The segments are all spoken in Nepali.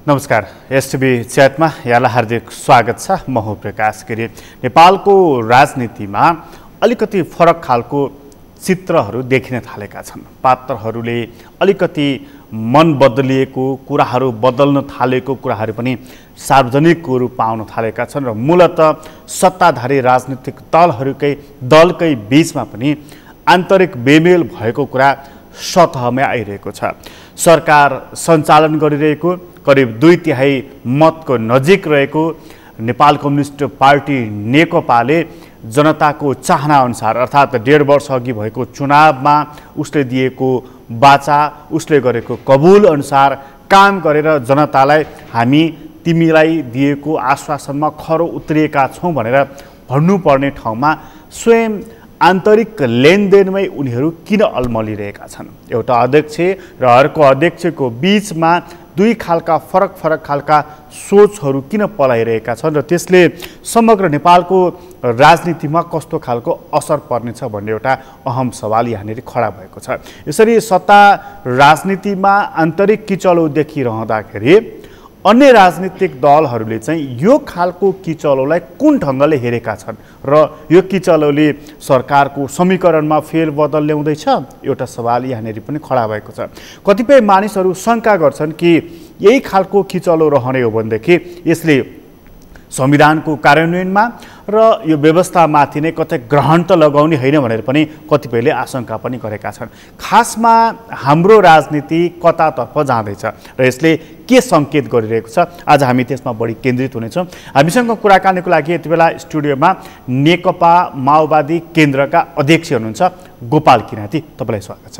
नमस्कार एसटिभी च्याटमा यहाँलाई हार्दिक स्वागत छ। म हो प्रकाश गिरी। नेपालको राजनीतिमा अलिकति फरक खालको चित्रहरू देखिन थालेका छन्। पात्रहरूले अलिकति मन बदलिएको कुराहरू बदल्न थालेको कुराहरू पनि सार्वजनिक रूप पाउन थालेका छन् र मूलतः सत्ताधारी राजनीतिक दलकै बीचमा पनि आन्तरिक बेमेल भएको कुरा सतहमा आइरहेको छ। सरकार सञ्चालन गरिरहेको करिब 2/3 मतको नजिक रहेको नेपाल कम्युनिस्ट पार्टी नेकपाले जनताको चाहना अनुसार अर्थात् 1.5 वर्ष अघि भएको चुनावमा उसले दिएको बाचा उसले गरेको कबुल अनुसार काम गरेर जनतालाई हामी तिमीलाई दिएको आश्वासनमा खरो उत्रिएका छौं भनेर भन्नुपर्ने ठाउँमा स्वयं आन्तरिक लेनदेनमै उनीहरू किन अल्मलिरहेका छन्। एउटा अध्यक्ष र अर्को अध्यक्षको बीचमा दुई खालका फरक खालका सोचहरू किन पलाइरहेका छन् र त्यसले समग्र नेपालको राजनीतिमा कस्तो खालको असर पर्नेछ भन्ने एउटा अहम सवाल यहाँनिर खडा भएको छ। यसरी सत्ता राजनीतिमा आन्तरिक किचलो देखिरहँदाखेरि अन्य राजनीतिक दलहरूले चाहिँ यो खालको किचलोलाई कुन ढङ्गले हेरेका छन् र यो किचलोले सरकारको समीकरणमा फेरबदल ल्याउँदैछ, एउटा सवाल यहाँनिर पनि खडा भएको छ। कतिपय मानिसहरू शङ्का गर्छन् कि यही खालको किचलो रहने हो भनेदेखि यसले संविधानको कार्यान्वयनमा र यो व्यवस्थामाथि नै कतै ग्रहण त लगाउने होइन भनेर पनि कतिपयले आशंका पनि गरेका छन्। खासमा हाम्रो राजनीति कतातर्फ जाँदैछ र यसले के सङ्केत गरिरहेको छ, आज हामी त्यसमा बढी केन्द्रित हुनेछौँ। हामीसँग कुराकानीको लागि यति बेला स्टुडियोमा नेकपा माओवादी केन्द्रका अध्यक्ष हुनुहुन्छ गोपाल किराती, तपाईँलाई स्वागत छ।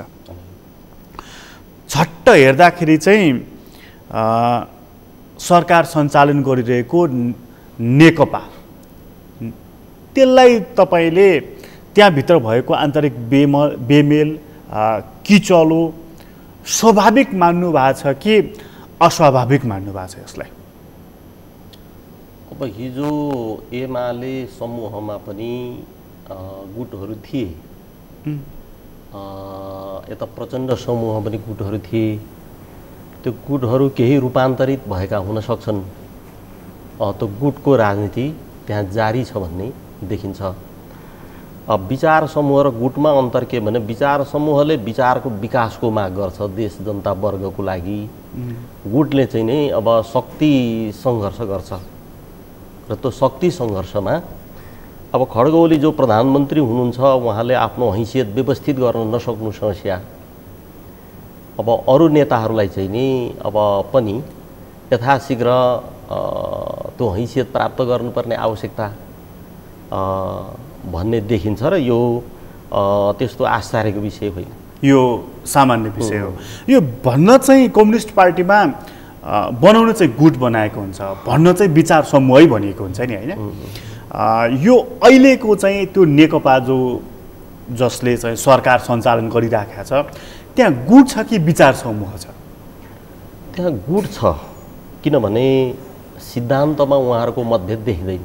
झट्ट हेर्दाखेरि चाहिँ सरकार सञ्चालन गरिरहेको नेकपा, त्यसलाई तपाईले त्यहाँभित्र भएको आन्तरिक बेमेल किचलो स्वाभाविक मान्नु भएको छ कि अस्वाभाविक मान्नु भएको छ यसलाई? अब हिजो एमाले समूहमा पनि गुटहरू थिए, यता प्रचण्ड समूह पनि गुटहरू थिए। त्यो गुटहरू केही रूपान्तरित भएका हुन सक्छन्। त्यो गुटको राजनीति त्यहाँ जारी छ भन्ने देखिन्छ। अब विचार समूह र गुटमा अन्तर के भने विचार समूहले विचारको विकासको माग गर्छ देश जनता वर्गको लागि, गुटले चाहिँ नै अब शक्ति सङ्घर्ष गर्छ र त्यो शक्ति सङ्घर्षमा अब खड्गौली जो प्रधानमन्त्री हुनुहुन्छ उहाँले आफ्नो हैसियत व्यवस्थित गर्न नसक्नु समस्या, अब अरू नेताहरूलाई चाहिँ नि अब पनि यथाशीघ्र त्यो हैसियत प्राप्त गर्नुपर्ने आवश्यकता भन्ने देखिन्छ र यो त्यस्तो आश्चर्यको विषय होइन, यो सामान्य विषय हो। यो भन्न चाहिँ कम्युनिस्ट पार्टीमा बनाउन चाहिँ गुट बनाएको हुन्छ, भन्न चाहिँ विचार समूहै भनिएको हुन्छ नि, होइन? यो अहिलेको चाहिँ त्यो नेकपा जसले चाहिँ सरकार सञ्चालन गरिराखेको छ त्यहाँ गुट छ कि विचार समूह छ? त्यहाँ गुट छ, किनभने सिद्धान्तमा उहाँहरूको मतभेद देखिँदैन।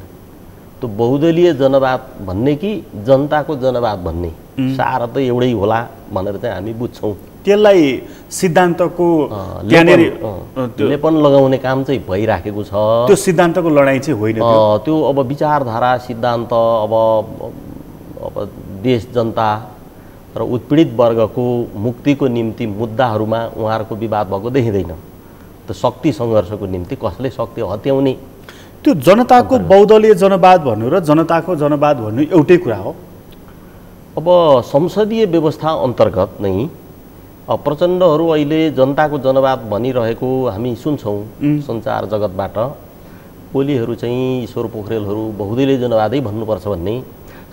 त्यो बहुदलीय जनवाद भन्ने कि जनताको जनवाद भन्ने सार त एउटै होला भनेर चाहिँ हामी बुझ्छौँ। त्यसलाई सिद्धान्तको लेपन लगाउने काम चाहिँ भइराखेको छ। त्यो सिद्धान्तको लडाइँ चाहिँ होइन, त्यो अब विचारधारा सिद्धान्त अब देश जनता र उत्पीडित वर्गको मुक्तिको निम्ति मुद्दाहरूमा उहाँहरूको विवाद भएको देखिँदैन। त शक्ति सङ्घर्षको निम्ति कसले शक्ति हत्याउने, त्यो जनताको बहुदलीय जनवाद भन्नु र जनताको जनवाद भन्नु एउटै कुरा हो। अब संसदीय व्यवस्था अन्तर्गत नै प्रचण्डहरू अहिले जनताको जनवाद भनिरहेको हामी सुन्छौँ सञ्चार जगतबाट। ओलीहरू चाहिँ ईश्वर पोखरेलहरू बहुदलीय जनवादै भन्नुपर्छ भन्ने,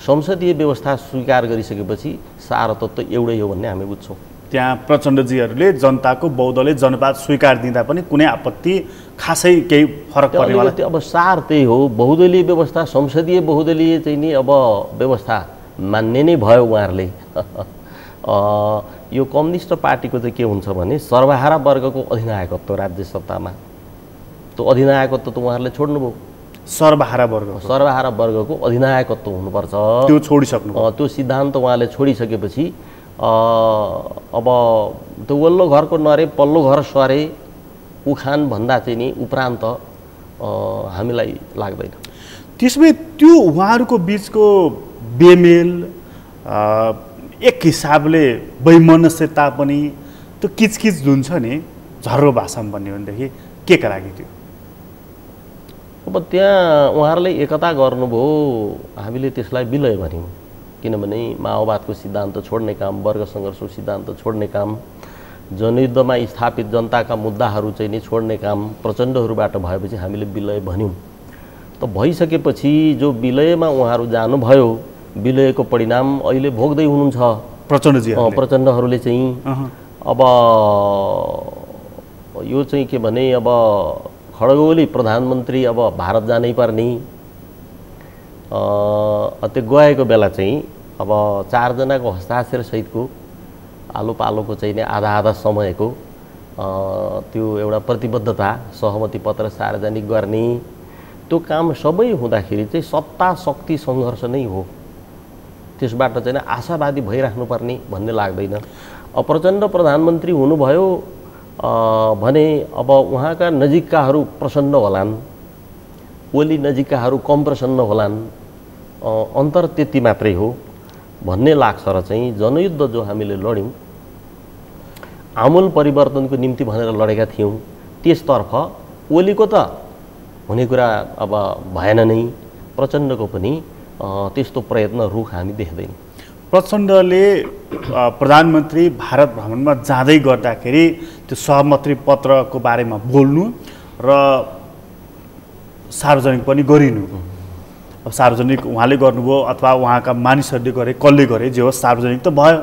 संसदीय व्यवस्था स्वीकार गरिसकेपछि सारतत्व एउटै हो भन्ने हामी बुझ्छौँ। त्यहाँ प्रचण्डजीहरूले जनताको बहुदलीय जनवाद स्वीकार दिँदा पनि कुनै आपत्ति खासै केही फरक पर्नेवाला? अब सार त्यही हो, बहुदलीय व्यवस्था संसदीय बहुदलीय चाहिँ नि अब व्यवस्था मान्ने नै भयो उहाँहरूले। यो कम्युनिस्ट पार्टीको चाहिँ के हुन्छ भने सर्वहारा वर्गको अधिनायकत्व राज्य सत्तामा, त्यो अधिनायकत्व त उहाँहरूले छोड्नुभयो। सर्वहारा वर्गको अधिनायकत्व हुनुपर्छ, त्यो छोडिसक्नु। त्यो सिद्धान्त उहाँले छोडिसकेपछि अब त्यो वल्लो घरको नरे पल्लो घर सरे उखान भन्दा चाहिँ नि उपरान्त हामीलाई लाग्दैन। त्यसमै त्यो उहाँहरूको बिचको बेमेल एक हिसाबले वैमनस्यता पनि त्यो किचकिच जुन छ नि झर्रो भाषामा भन्ने हो भनेदेखि के का लागि थियो? अब त्यहाँ उहाँहरूले एकता गर्नुभयो, हामीले त्यसलाई विलय भन्यौँ। किनभने माओवादको सिद्धान्त छोड्ने काम, वर्ग सङ्घर्षको सिद्धान्त छोड्ने काम, जनयुद्धमा स्थापित जनताका मुद्दाहरू चाहिँ नि छोड्ने काम प्रचण्डहरूबाट भएपछि हामीले विलय भन्यौँ। त भइसकेपछि जो विलयमा उहाँहरू जानुभयो, विलयको परिणाम अहिले भोग्दै हुनुहुन्छ प्रचण्डहरूले चाहिँ। अब यो चाहिँ के भने अब खड्गोली प्रधानमन्त्री अब भारत जानै पर्ने, त्यो गएको बेला चाहिँ अब 4 जनाको हस्ताक्षर सहितको आलो पालोको चाहिँ आधा आधा समयको त्यो एउटा प्रतिबद्धता सहमति पत्र सार्वजनिक गर्ने त्यो काम सबै हुँदाखेरि चाहिँ सत्ता शक्ति सङ्घर्ष नै हो। त्यसबाट चाहिँ आशावादी भइराख्नुपर्ने भन्ने लाग्दैन। प्रचण्ड प्रधानमन्त्री हुनुभयो भने अब उहाँका नजिककाहरू प्रसन्न होलान्, ओली नजिककाहरू कम प्रसन्न होलान्, अन्तर त्यति मात्रै हो भन्ने लाग्छ। र चाहिँ जनयुद्ध जो हामीले लड्यौँ आमूल परिवर्तनको निम्ति भनेर लडेका थियौँ, त्यसतर्फ ओलीको त हुने कुरा अब भएन नै, प्रचण्डको पनि त्यस्तो प्रयत्न रुख हामी देख्दैनौँ। प्रचण्डले प्रधानमन्त्री भारत भ्रमणमा जाँदै गर्दाखेरि त्यो सहमति पत्रको बारेमा बोल्नु र सार्वजनिक पनि गरिनु, सार्वजनिक उहाँले गर्नुभयो अथवा उहाँका मानिसहरूले गरे, कसले गरे, जे होस् सार्वजनिक त भयो।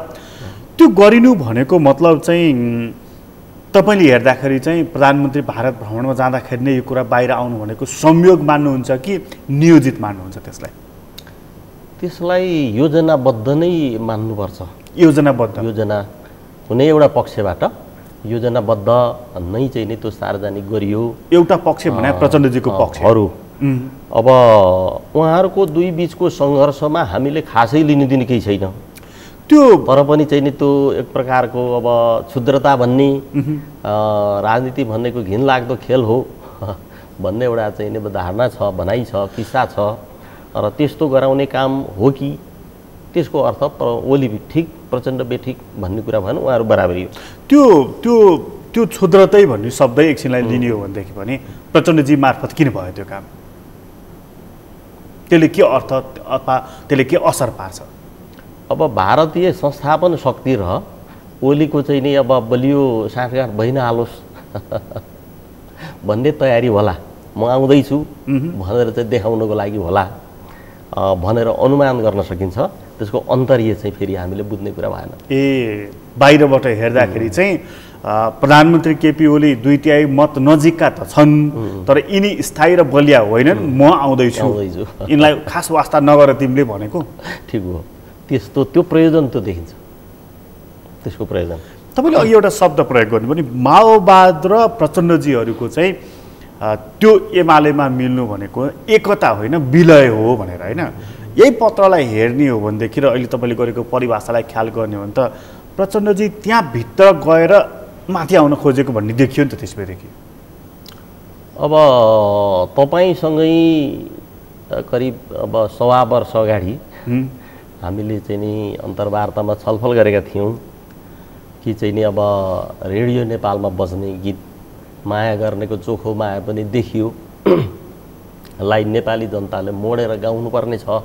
त्यो गरिनु भनेको मतलब चाहिँ तपाईँले हेर्दाखेरि चाहिँ प्रधानमन्त्री भारत भ्रमणमा जाँदाखेरि नै यो कुरा बाहिर आउनु भनेको संयोग मान्नुहुन्छ कि नियोजित मान्नुहुन्छ? त्यसलाई योजनाबद्ध नै मान्नुपर्छ। योजना कुनै एउटा पक्षबाट योजनाबद्ध नै चाहिँ नि त्यो सार्वजनिक गरियो। एउटा पक्ष भने प्रचण्डजीको पक्षहरू। अब उहाँहरूको दुई बिचको सङ्घर्षमा हामीले खासै लिनु दिने केही छैन त्यो, तर पनि चाहिँ नि त्यो एक प्रकारको अब क्षुद्रता भन्ने, राजनीति भन्नेको घिनलाग्दो खेल हो भन्ने एउटा चाहिँ नि धारणा छ, भनाइ छ, किस्सा छ। र त्यस्तो गराउने काम हो कि त्यसको अर्थ ओली ठिक प्रचण्ड बेठिक भन्ने कुरा भएन, उहाँहरू बराबरी हो। त्यो त्यो त्यो क्षुद्रतै भन्ने शब्दै एकछिनलाई लिने हो भनेदेखि पनि प्रचण्डजी मार्फत किन भयो त्यो काम? त्यसले के अर्थ अथवा त्यसले के असर पार्छ? अब भारतीय संस्थापन शक्ति र ओलीको चाहिँ नि अब बलियो साँठगाँठ भइ नहालोस् भन्ने तयारी होला, म आउँदैछु भनेर चाहिँ देखाउनको लागि होला भनेर अनुमान गर्न सकिन्छ। त्यसको अन्तर्य चाहिँ फेरि हामीले बुझ्ने कुरा भएन। बाहिरबाट हेर्दाखेरि चाहिँ प्रधानमन्त्री केपी ओली 2/3 मत नजिकका त छन्, तर यिनी स्थायी र बलिया होइनन्, म आउँदैछु, यिनलाई खास वास्ता नगर तिमीले भनेको। ठिक हो, त्यस्तो त्यो प्रयोजन त देखिन्छ, त्यसको प्रयोजन। तपाईँले अघि एउटा शब्द प्रयोग गर्नु पनि माओवाद र प्रचण्डजीहरूको चाहिँ त्यो एमालेमा मिल्नु भनेको एकता होइन विलय हो भनेर, होइन? यही पत्रलाई हेर्ने हो भनेदेखि र अहिले तपाईँले गरेको परिभाषालाई ख्याल गर्ने हो भने त प्रचण्डजी त्यहाँ भित्र गएर माथि आउन खोजेको भन्ने देखियो नि त त्यसपछि। अब तपाईँसँगै करिब अब 1.25 वर्ष अगाडि हामीले चाहिँ नि अन्तर्वार्तामा छलफल गरेका थियौँ कि चाहिँ नि अब रेडियो नेपालमा बज्ने गीत माया गर्नेको चोखो माया पनि देखियो, लाई नेपाली जनताले मोडेर गाउनुपर्ने छ।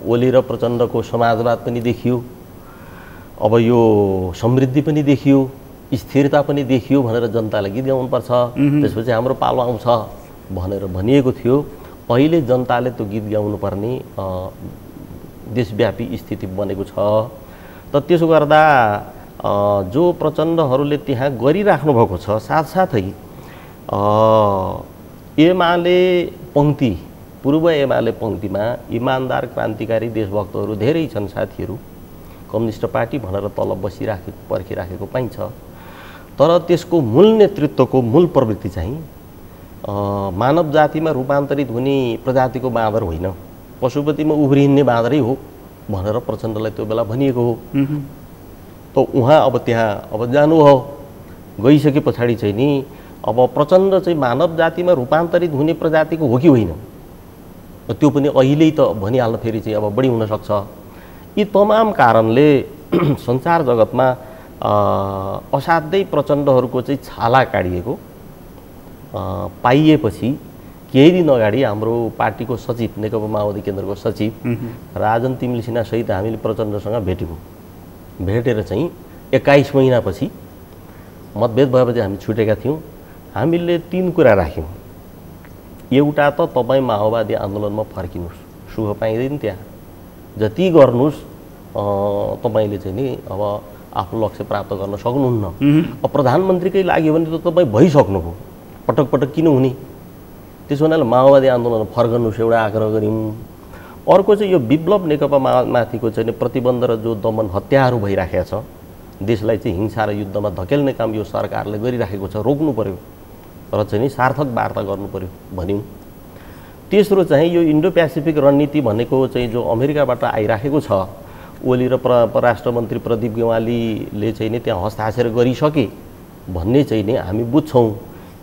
ओली र प्रचण्डको समाजवाद पनि देखियो, अब यो समृद्धि पनि देखियो, स्थिरता पनि देखियो भनेर जनताले गीत गाउनुपर्छ, त्यसपछि हाम्रो पालो आउँछ भनेर भनिएको थियो। अहिले जनताले त्यो गीत गाउनुपर्ने देशव्यापी स्थिति बनेको छ। त त्यसो गर्दा जो प्रचण्डहरूले त्यहाँ गरिराख्नु भएको छ, साथसाथै एमाले पङ्क्ति, पूर्व एमाले पङ्क्तिमा इमान्दार क्रान्तिकारी देशभक्तहरू धेरै छन् साथीहरू, कम्युनिस्ट पार्टी भनेर तल पर्खिराखेको पाइन्छ। तर त्यसको मूल नेतृत्वको मूल प्रवृत्ति चाहिँ मानव जातिमा रूपान्तरित हुने प्रजातिको बाँदर होइन, पशुपतिमा उभ्रिने बाँदरै हो भनेर प्रचण्डलाई त्यो बेला भनिएको हो। त उहाँ अब त्यहाँ अब जानु हो, गइसके पछाडि चाहिँ नि अब प्रचण्ड चाहिँ मानव जातिमा रूपान्तरित हुने प्रजातिको हो कि होइन, त्यो पनि अहिले त भनिहाल्न फेरि चाहिँ अब बढी हुनसक्छ। यी तमाम कारणले संसार जगतमा असाध्यै प्रचण्डहरूको चाहिँ छाला काढिएको पाइएपछि केही दिन अगाडि हाम्रो पार्टीको सचिव, नेकपा माओवादी केन्द्रको सचिव राजन तिमिल सिन्हासहित हामीले प्रचण्डसँग भेट्यौँ। भेटेर चाहिँ 21 महिनापछि मतभेद भएपछि हामी छुटेका थियौँ। हामीले 3 कुरा राख्यौँ। एउटा त तपाईँ माओवादी आन्दोलनमा फर्किनुहोस्, सुख पाइँदैन त्यहाँ, जति गर्नुहोस् तपाईँले चाहिँ नि अब आफ्नो लक्ष्य प्राप्त गर्न सक्नुहुन्न। अब प्रधानमन्त्रीकै लाग्यो भने त तपाईँ भइसक्नुभयो, पटक पटक किन हुने? त्यसो हुनाले माओवादी आन्दोलनमा फर्कनुहोस् एउटा आग्रह गऱ्यौँ। अर्को चाहिँ यो विप्लव नेकपा माथिको चाहिँ प्रतिबन्ध र जो दमन हत्याहरू भइराखेको छ, देशलाई चाहिँ हिंसा र युद्धमा धकेल्ने काम यो सरकारले गरिराखेको छ, रोक्नु पर्यो र चाहिँ नि सार्थक वार्ता गर्नु पर्यो भन्यौँ। तेस्रो चाहिँ यो इन्डो पेसिफिक रणनीति भनेको चाहिँ जो अमेरिकाबाट आइराखेको छ, ओली र परराष्ट्र मन्त्री प्रदीप गेवालीले चाहिँ नि त्यहाँ हस्ताक्षर गरिसके भन्ने चाहिँ नि हामी बुझ्छौँ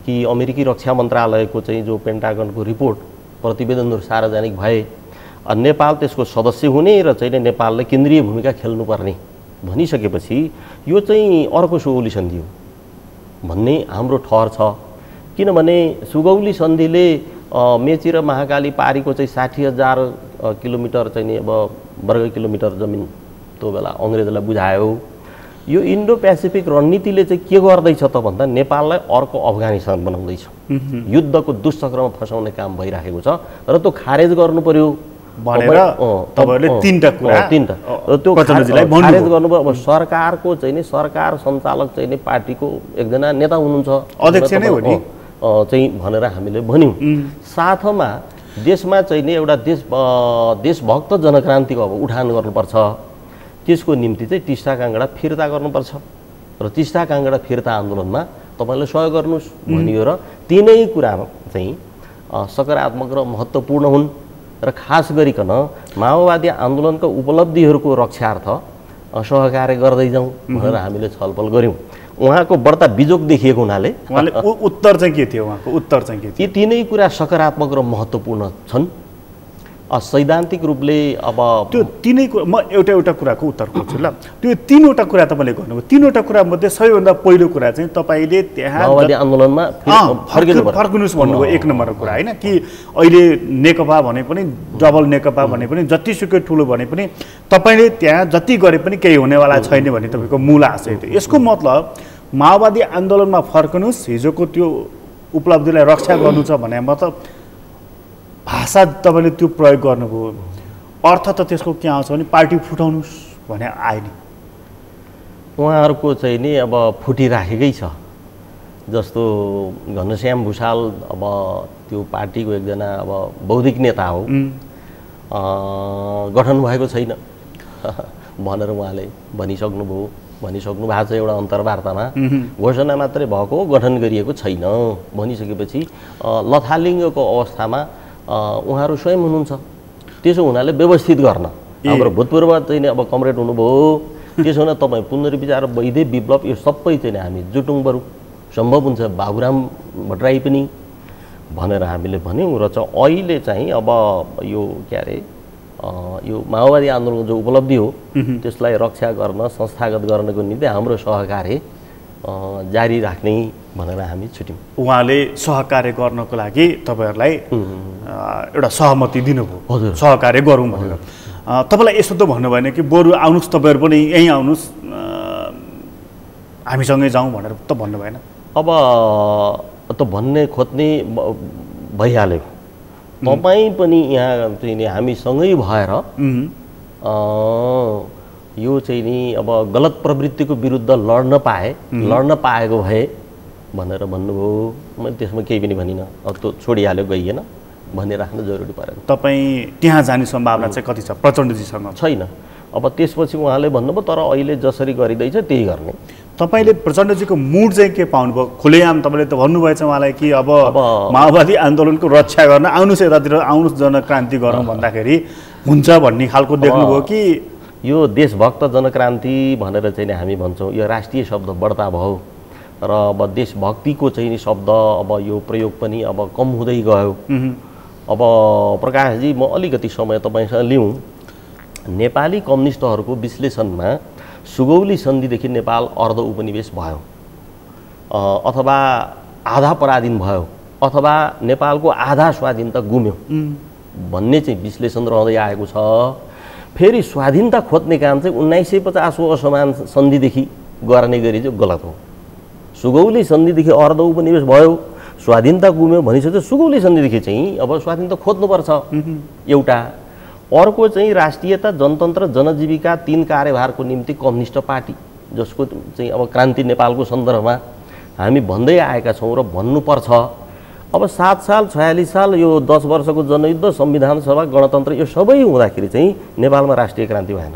कि अमेरिकी रक्षा मन्त्रालयको चाहिँ जो पेन्टागनको रिपोर्ट प्रतिवेदनहरू सार्वजनिक भए, नेपाल त्यसको सदस्य हुने र चाहिँ नेपालले केन्द्रीय भूमिका खेल्नुपर्ने भनिसकेपछि यो चाहिँ अर्को सुगौली सन्धि हो भन्ने हाम्रो ठहर छ। किनभने सुगौली सन्धिले मेची र महाकाली पारीको चाहिँ 60,000 किलोमिटर चाहिँ नि अब वर्ग किलोमिटर जमिन त्यो बेला अङ्ग्रेजलाई बुझायो। यो इन्डो पेसिफिक रणनीतिले चाहिँ के गर्दैछ त भन्दा नेपाललाई अर्को अफगानिस्तान बनाउँदैछ, युद्धको दुष्चक्रमा फसाउने काम भइराखेको छ र त्यो खारेज गर्नु पर्यो भनेर तपाईहरुले तीनटा कुरा त्यो खारेज गर्नु पर्यो। अब सरकारको चाहिँ नि सरकार सञ्चालक चाहिँ नि पार्टीको एकजना नेता हुनुहुन्छ, अध्यक्ष नै हो नि चाहिँ भनेर हामीले भन्यौँ। साथमा देशमा चाहिँ नि एउटा देशभक्त जनक्रान्तिको अब उठान गर्नुपर्छ। त्यसको निम्ति चाहिँ टिस्टा काङ्गडा फिर्ता गर्नुपर्छ र टिस्टा काङ्गडा फिर्ता आन्दोलनमा तपाईँले सहयोग गर्नुहोस् भनियो र तीनै कुरा चाहिँ सकारात्मक र महत्त्वपूर्ण हुन् र खास गरिकन माओवादी आन्दोलनका उपलब्धिहरूको रक्षार्थ सहकार्य गर्दै जाउँ भनेर हामीले छलफल गऱ्यौँ। उहाँको बढ्ता बिजोग देखिएको हुनाले उहाँले उत्तर चाहिँ के थियो, उहाँको उत्तर चाहिँ के थियो? यी तीनै कुरा सकारात्मक र महत्त्वपूर्ण छन्। सैद्धान्तिक रूपले अब त्यो तीनै कुरा म एउटा कुराको उत्तर खोज्छु ल। त्यो तीनवटा कुरा तपाईँले गर्नुभयो, तीनवटा कुरा मध्ये सबैभन्दा पहिलो कुरा चाहिँ तपाईँले त्यहाँ माओवादी आन्दोलनमा फर्किनुहोस् भन्नुभयो, 1 नम्बरको कुरा होइन कि अहिले नेकपा भने पनि डबल नेकपा भने पनि जतिसुकै ठुलो भने पनि तपाईँले त्यहाँ जति गरे पनि केही हुनेवाला छैन भन्ने तपाईँको मूल आशय थियो। यसको मतलब माओवादी आन्दोलनमा फर्कनुहोस्, हिजोको त्यो उपलब्धिलाई रक्षा गर्नु छ भने मतलब भाषा तपाईँले त्यो प्रयोग गर्नुभयो, अर्थ त त्यसको के आउँछ भने पार्टी फुटाउनुहोस् भने आएन। उहाँहरूको चाहिँ नि अब फुटिराखेकै छ। जस्तो घनश्याम भुषाल अब त्यो पार्टीको एकजना अब बौद्धिक नेता हो, गठन भएको छैन भनेर उहाँले भनिसक्नु भएको छ एउटा अन्तर्वार्तामा। घोषणा मात्रै भएको, गठन गरिएको छैन भनिसकेपछि लथालिङ्गको अवस्थामा उहाँहरू स्वयं हुनुहुन्छ। त्यसो हुनाले व्यवस्थित गर्न हाम्रो भूतपूर्व चाहिँ नि अब कमरेड हुनुभयो, त्यसो हुन तपाईँ पुनर्विचार वैधै विप्लव यो सबै चाहिँ हामी जुटौँ बरु सम्भव हुन्छ, बाबुराम भट्टराई पनि भनेर हामीले भन्यौँ। र चाहिँ अहिले चाहिँ अब यो के अरे यो माओवादी आन्दोलनको जो उपलब्धि हो त्यसलाई रक्षा गर्न संस्थागत गर्नको निम्ति हाम्रो सहकार्य जारी राख्ने भनेर हामी छुट्यौँ। उहाँले सहकार्य गर्नको लागि तपाईँहरूलाई एउटा सहमति दिनुभयो, सहकार्य गरौँ भनेर। तपाईँलाई यसो त भन्नु भएन कि बरु आउनुहोस् तपाईँहरू पनि यहीँ आउनुहोस् हामीसँगै जाउँ भनेर त भन्नु भएन? अब त भन्ने खोज्ने भइहाल्यो। तपाईँ पनि यहाँ चाहिँ नि हामीसँगै भएर यो चाहिँ नि अब गलत प्रवृत्तिको विरुद्ध लड्न पाएको भए भनेर भन्नुभयो। मैले त्यसमा केही पनि भनिनँ, अब त्यो छोडिहाल्यो, गइएन भन्ने राख्न जरुरी परेन। तपाईँ त्यहाँ जाने सम्भावना चाहिँ कति छ प्रचण्डजीसँग? छैन। अब त्यसपछि उहाँले भन्नुभयो तर अहिले जसरी गरिँदैछ त्यही गर्ने। तपाईँले प्रचण्डजीको मुड चाहिँ के पाउनुभयो? खुलेआम तपाईँले त भन्नुभएछ उहाँलाई कि अब माओवादी आन्दोलनको रक्षा गर्न आउनुहोस्, यतातिर आउनुहोस्, जनक्रान्ति गरौँ भन्दाखेरि हुन्छ भन्ने खालको देख्नुभयो कि यो देशभक्त जनक्रान्ति भनेर चाहिँ हामी भन्छौँ, यो राष्ट्रिय शब्द बढ्ता भयो र अब देशभक्तिको चाहिँ नि शब्द अब यो प्रयोग पनि अब कम हुँदै गयो। अब प्रकाशजी म अलिकति समय तपाईँसँग लिउँ। नेपाली कम्युनिस्टहरूको विश्लेषणमा सुगौली सन्धिदेखि नेपाल अर्ध उपनिवेश भयो अथवा आधा पराधीन भयो अथवा नेपालको आधा स्वाधीनता गुम्यो भन्ने चाहिँ विश्लेषण रहँदै आएको छ। फेरि स्वाधीनता खोज्ने काम चाहिँ 1950 असमान सन्धिदेखि गर्ने गरी चाहिँ गलत हो। सुगौली सन्धिदेखि अर्ध उपनिवेश भयो, स्वाधीनता गुम्यो भनिसकेपछि सुगौली सन्धिदेखि चाहिँ अब स्वाधीनता खोज्नुपर्छ एउटा। अर्को चाहिँ राष्ट्रियता, जनतन्त्र, जनजीविका 3 कार्यभारको निम्ति कम्युनिस्ट पार्टी जसको चाहिँ अब क्रान्ति नेपालको सन्दर्भमा हामी भन्दै आएका छौँ र भन्नुपर्छ। अब 7 साल 46 साल यो 10 वर्षको जनयुद्ध, संविधान सभा, गणतन्त्र यो सबै हुँदाखेरि चाहिँ नेपालमा राष्ट्रिय क्रान्ति भएन।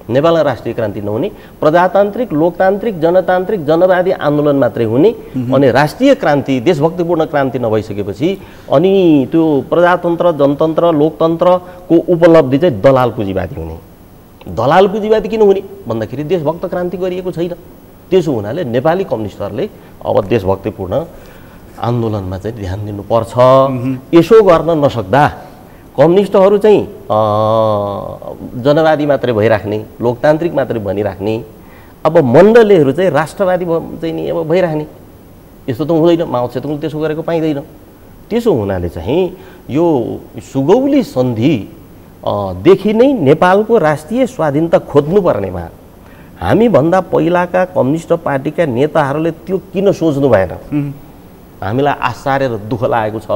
नेपालमा राष्ट्रिय क्रान्ति नहुने, प्रजातान्त्रिक, लोकतान्त्रिक, जनतान्त्रिक, जनवादी आन्दोलन मात्रै हुने अनि राष्ट्रिय क्रान्ति, देशभक्तिपूर्ण क्रान्ति नभइसकेपछि अनि त्यो प्रजातन्त्र, जनतन्त्र, लोकतन्त्रको उपलब्धि चाहिँ दलाल पुँजीवादी हुने। दलाल पुँजीवादी किन हुने भन्दाखेरि देशभक्त क्रान्ति गरिएको छैन। त्यसो हुनाले नेपाली कम्युनिस्टहरूले अब देशभक्तिपूर्ण आन्दोलनमा चाहिँ ध्यान दिनुपर्छ। यसो गर्न नसक्दा कम्युनिस्टहरू चाहिँ जनवादी मात्रै भइराख्ने, लोकतान्त्रिक मात्रै भनिराख्ने, अब मण्डलीहरू चाहिँ राष्ट्रवादी चाहिँ नि अब भइराख्ने, यस्तो त हुँदैन। माओ त्से-तुङले त्यसो गरेको पाइँदैन। त्यसो हुनाले चाहिँ यो सुगौली सन्धिदेखि नै नेपालको राष्ट्रिय स्वाधीनता खोज्नुपर्नेमा हामीभन्दा पहिलाका कम्युनिस्ट पार्टीका नेताहरूले त्यो किन सोच्नु भएन? हामीलाई आश्चर्य र दुःख लागेको छ।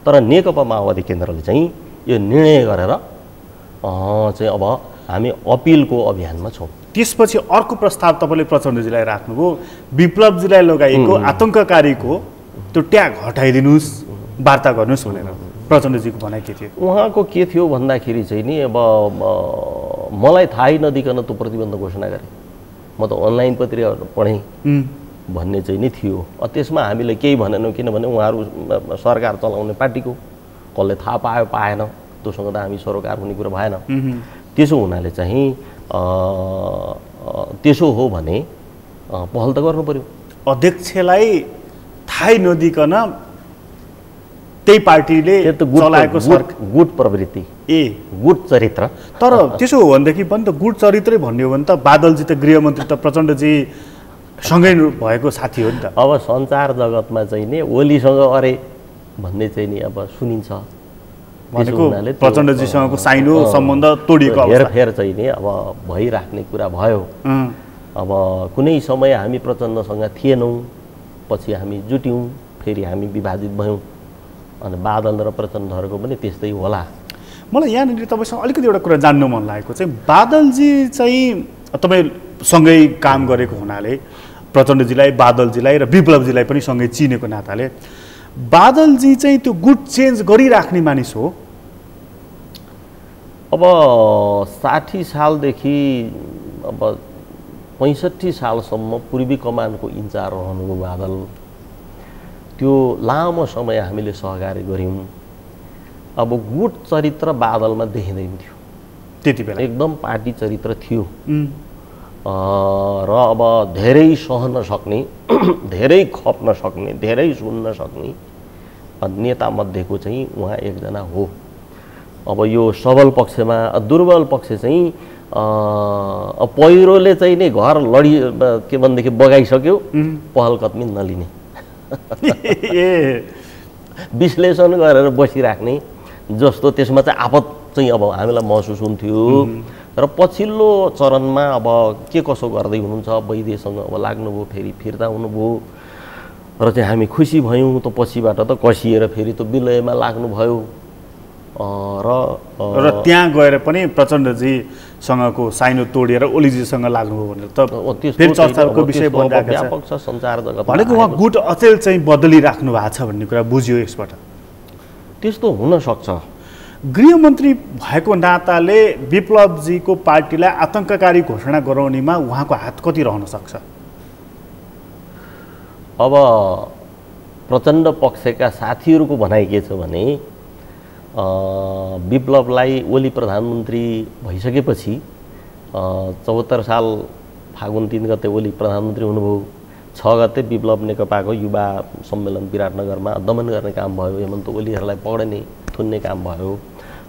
तर नेकपा माओवादी केन्द्रले चाहिँ यो निर्णय गरेर चाहिँ अब हामी अपिलको अभियानमा छौँ। त्यसपछि अर्को प्रस्ताव तपाईँले प्रचण्डजीलाई राख्नुभयो, विप्लवजीलाई लगाइएको आतङ्ककारीको त्यो ट्याग हटाइदिनुहोस्, वार्ता गर्नुहोस् भनेर। प्रचण्डजीको भनाइ के थियो? उहाँको के थियो भन्दाखेरि चाहिँ नि अब मलाई थाहै नदिकन त्यो प्रतिबन्ध घोषणा गरे। म त अनलाइन पत्रिकाहरू पढेँ भन्ने चाहिँ नि थियो। त्यसमा हामीले केही भनेनौँ, किनभने उहाँहरू सरकार चलाउने पार्टीको, कसले थाहा पायो पाएन, त्योसँग त हामी सरोकार हुने कुरा भएन। त्यसो हुनाले चाहिँ त्यसो हो भने पहल त गर्नु पर्यो। अध्यक्षलाई थाहै नदिकन त्यही पार्टीले चलाएको गुट प्रवृत्ति, गुट चरित्र। तर त्यसो हो भनेदेखि पनि त गुट चरित्रै भन्ने हो भने त बादलजी त गृहमन्त्री त प्रचण्डजी सँगै भएको साथी हो नि त। अब सञ्चार जगतमा चाहिँ नि ओलीसँग अरे भन्ने चाहिँ नि अब सुनिन्छ। भनेको प्रचण्डजीसँगको साइनो सम्बन्ध तोडिएको हेरफेर चाहिँ नि अब भइराख्ने कुरा भयो। अब कुनै समय हामी प्रचण्डसँग थिएनौँ, पछि हामी जुट्यौँ, फेरि हामी विभाजित भयौँ। अनि बादल र प्रचण्डहरूको पनि त्यस्तै होला। मलाई यहाँनिर तपाईँसँग अलिकति एउटा कुरा जान्नु मन लागेको चाहिँ, बादलजी चाहिँ तपाईँसँगै काम गरेको हुनाले प्रचण्डजीलाई, बादलजीलाई र विप्लवजीलाई पनि सँगै चिनेको नाताले बादलजी चाहिँ त्यो गुट चेन्ज गरिराख्ने मानिस हो। अब 60 सालदेखि अब 65 सालसम्म पूर्वी कमानको इन्चार्ज रहनुभयो बादल। त्यो लामो समय हामीले सहकार्य गऱ्यौँ। अब गुट चरित्र बादलमा देखिँदैन थियो त्यति बेला, एकदम पार्टी चरित्र थियो। र अब धेरै सहन सक्ने, धेरै खप्न सक्ने, धेरै सुन्न सक्ने नेतामध्येको चाहिँ उहाँ एकजना हो। अब यो सबल पक्षमा, दुर्बल पक्ष चाहिँ पहिरोले चाहिँ नि घर लडी के भनेदेखि बगाइसक्यो, पहल कदमी नलिने, विश्लेषण गरेर बसिराख्ने जस्तो, त्यसमा चाहिँ आपत चाहिँ अब हामीलाई महसुस हुन्थ्यो। र पछिल्लो चरणमा अब के कसो गर्दै हुनुहुन्छ, वैद्यसँग अब लाग्नुभयो, फेरि फिर्ता हुनुभयो र चाहिँ हामी खुसी भयौँ। त पछिबाट त कसिएर फेरि त विलयमा लाग्नुभयो। र त्यहाँ गएर पनि प्रचण्डजीसँगको साइनो तोडिएर ओलीजीसँग लाग्नुभयो भनेर त फेरि चर्चाको विषय व्यापक छ सञ्चार जगत। भनेको उहाँ गुट अचेल चाहिँ बदलिराख्नु भएको छ भन्ने कुरा बुझ्यो यसबाट। त्यस्तो हुन सक्छ। गृहमन्त्री भएको नाताले विप्लवजीको पार्टीलाई आतङ्ककारी घोषणा गराउनेमा उहाँको हात कति रहन सक्छ? अब प्रचण्ड पक्षका साथीहरूको भनाइ के छ भने विप्लवलाई ओली प्रधानमन्त्री भइसकेपछि 74 साल फागुन 3 गते ओली प्रधानमन्त्री हुनुभयो। 6 गते विप्लव नेकपाको युवा सम्मेलन विराटनगरमा दमन गर्ने काम भयो, हेमन्त ओलीहरूलाई पक्डने थुन्ने काम भयो।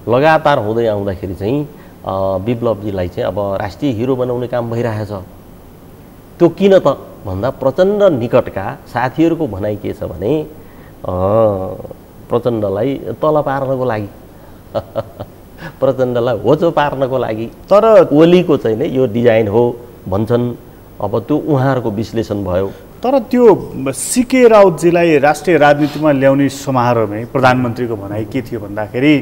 लगातार हुँदै आउँदाखेरि चाहिँ विप्लवजीलाई चाहिँ अब राष्ट्रिय हिरो बनाउने काम भइरहेछ। त्यो किन त भन्दा प्रचण्ड निकटका साथीहरूको भनाइ के छ भने प्रचण्डलाई तल पार्नको लागि प्रचण्डलाई होचो पार्नको लागि तर ओलीको चाहिँ नि यो डिजाइन हो भन्छन्। अब त्यो उहाँहरूको विश्लेषण भयो। तर त्यो सीके राउतजीलाई राष्ट्रिय राजनीतिमा ल्याउने समारोहमै प्रधानमन्त्रीको भनाइ के थियो भन्दाखेरि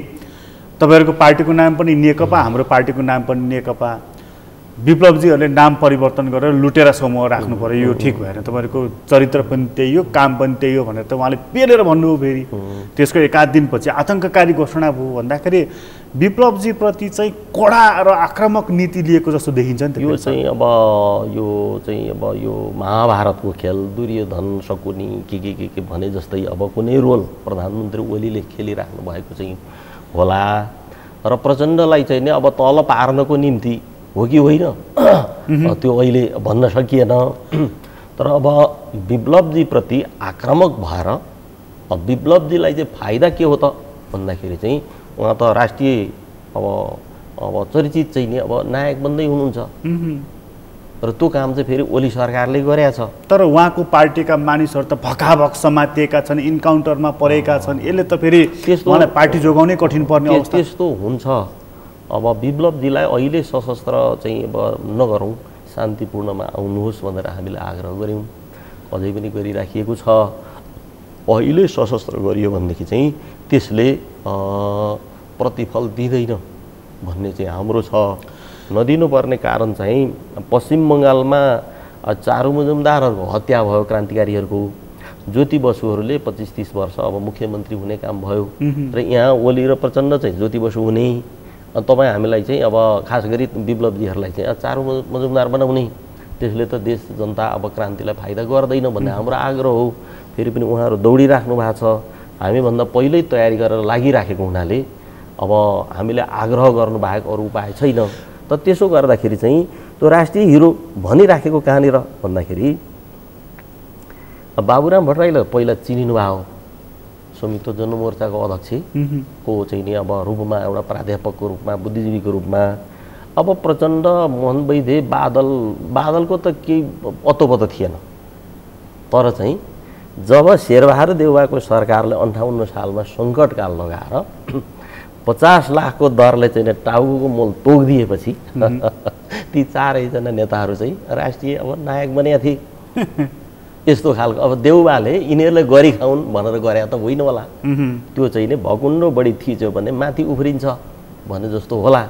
तपाईँहरूको पार्टीको नाम पनि नेकपा, हाम्रो पार्टीको नाम पनि नेकपा, विप्लवजीहरूले नाम परिवर्तन गरेर लुटेरा समूह राख्नु पर्यो, यो ठिक भएन, तपाईँहरूको चरित्र पनि त्यही हो, काम पनि त्यही हो भनेर त उहाँले पेलेर भन्नुभयो। फेरि त्यसको एकाध दिनपछि आतङ्ककारी घोषणा भयो भन्दाखेरि विप्लवजीप्रति चाहिँ कडा र आक्रामक नीति लिएको जस्तो देखिन्छ नि त। यो चाहिँ अब यो महाभारतको खेल दुर्योधन शकुनी के भने जस्तै अब कुनै रोल प्रधानमन्त्री ओलीले खेलिराख्नु भएको चाहिँ होला र प्रचण्डलाई चाहिँ नि अब तल पार्नको निम्ति हो कि होइन त्यो अहिले भन्न सकिएन। तर अब विप्लवजीप्रति आक्रामक भएर विप्लवजीलाई चाहिँ फाइदा के हो त भन्दाखेरि चाहिँ उहाँ त राष्ट्रिय अब चर्चित चाहिँ नि अब नायक बन्दै हुनुहुन्छ र त्यो काम चाहिँ फेरि ओली सरकारले गरेका छ। तर उहाँको पार्टीका मानिसहरू त भकाभक समातिएका छन्, इन्काउन्टरमा परेका छन्, यसले त फेरि उहाँलाई पार्टी जोगाउनै कठिन पर्ने अवस्था। त्यस्तो हुन्छ। अब विप्लवजीलाई अहिले सशस्त्र चाहिँ अब नगरौँ, शान्तिपूर्णमा आउनुहोस् भनेर हामीले आग्रह गऱ्यौँ, अझै पनि गरिराखिएको छ। अहिले सशस्त्र गरियो भनेदेखि चाहिँ त्यसले प्रतिफल दिँदैन भन्ने चाहिँ हाम्रो छ। नदिनुपर्ने कारण चाहिँ पश्चिम बङ्गालमा चारु मुजुमदारहरूको हत्या भयो, क्रान्तिकारीहरूको। ज्योति बसुहरूले 25-30 वर्ष अब मुख्यमन्त्री हुने काम भयो र यहाँ ओली र प्रचण्ड चाहिँ ज्योति बसु हुने। तपाईँ हामीलाई चाहिँ अब खास गरी विप्लवजीहरूलाई चाहिँ चारु मुजुमदार बनाउने, त्यसले त देश जनता अब क्रान्तिलाई फाइदा गर्दैन भन्ने हाम्रो आग्रह हो। फेरि पनि उहाँहरू दौडिराख्नु भएको छ। हामीभन्दा पहिल्यै तयारी गरेर लागिराखेको हुनाले अब हामीले आग्रह गर्नु बाहेक अरू उपाय छैन। त त्यसो गर्दाखेरि चाहिँ त्यो राष्ट्रिय हिरो भनिराखेको कहाँनिर भन्दाखेरि बाबुराम भट्टराईलाई पहिला चिनिनु भयो, संयुक्त जनमोर्चाको अध्यक्षको चाहिँ नि अब रूपमा, एउटा प्राध्यापकको रूपमा, बुद्धिजीवीको रूपमा। अब प्रचण्ड, मोहन वैद्य, बादलको त केही अत्तो थिएन। तर चाहिँ जब शेरबहादुर देउवाको सरकारले 58 सालमा सङ्कटकाल लगाएर 50 लाखको दरले चाहिँ टाउको मोल तोकिदिएपछि ती चारैजना नेताहरू चाहिँ राष्ट्रिय अब नायक बनेका थिए। यस्तो खालको अब देउवाले यिनीहरूले गरी खाउन् भनेर गरे त होइन होला, त्यो चाहिँ नि भकुन्डो बढी थिच्यो भने माथि उफ्रिन्छ भने जस्तो होला।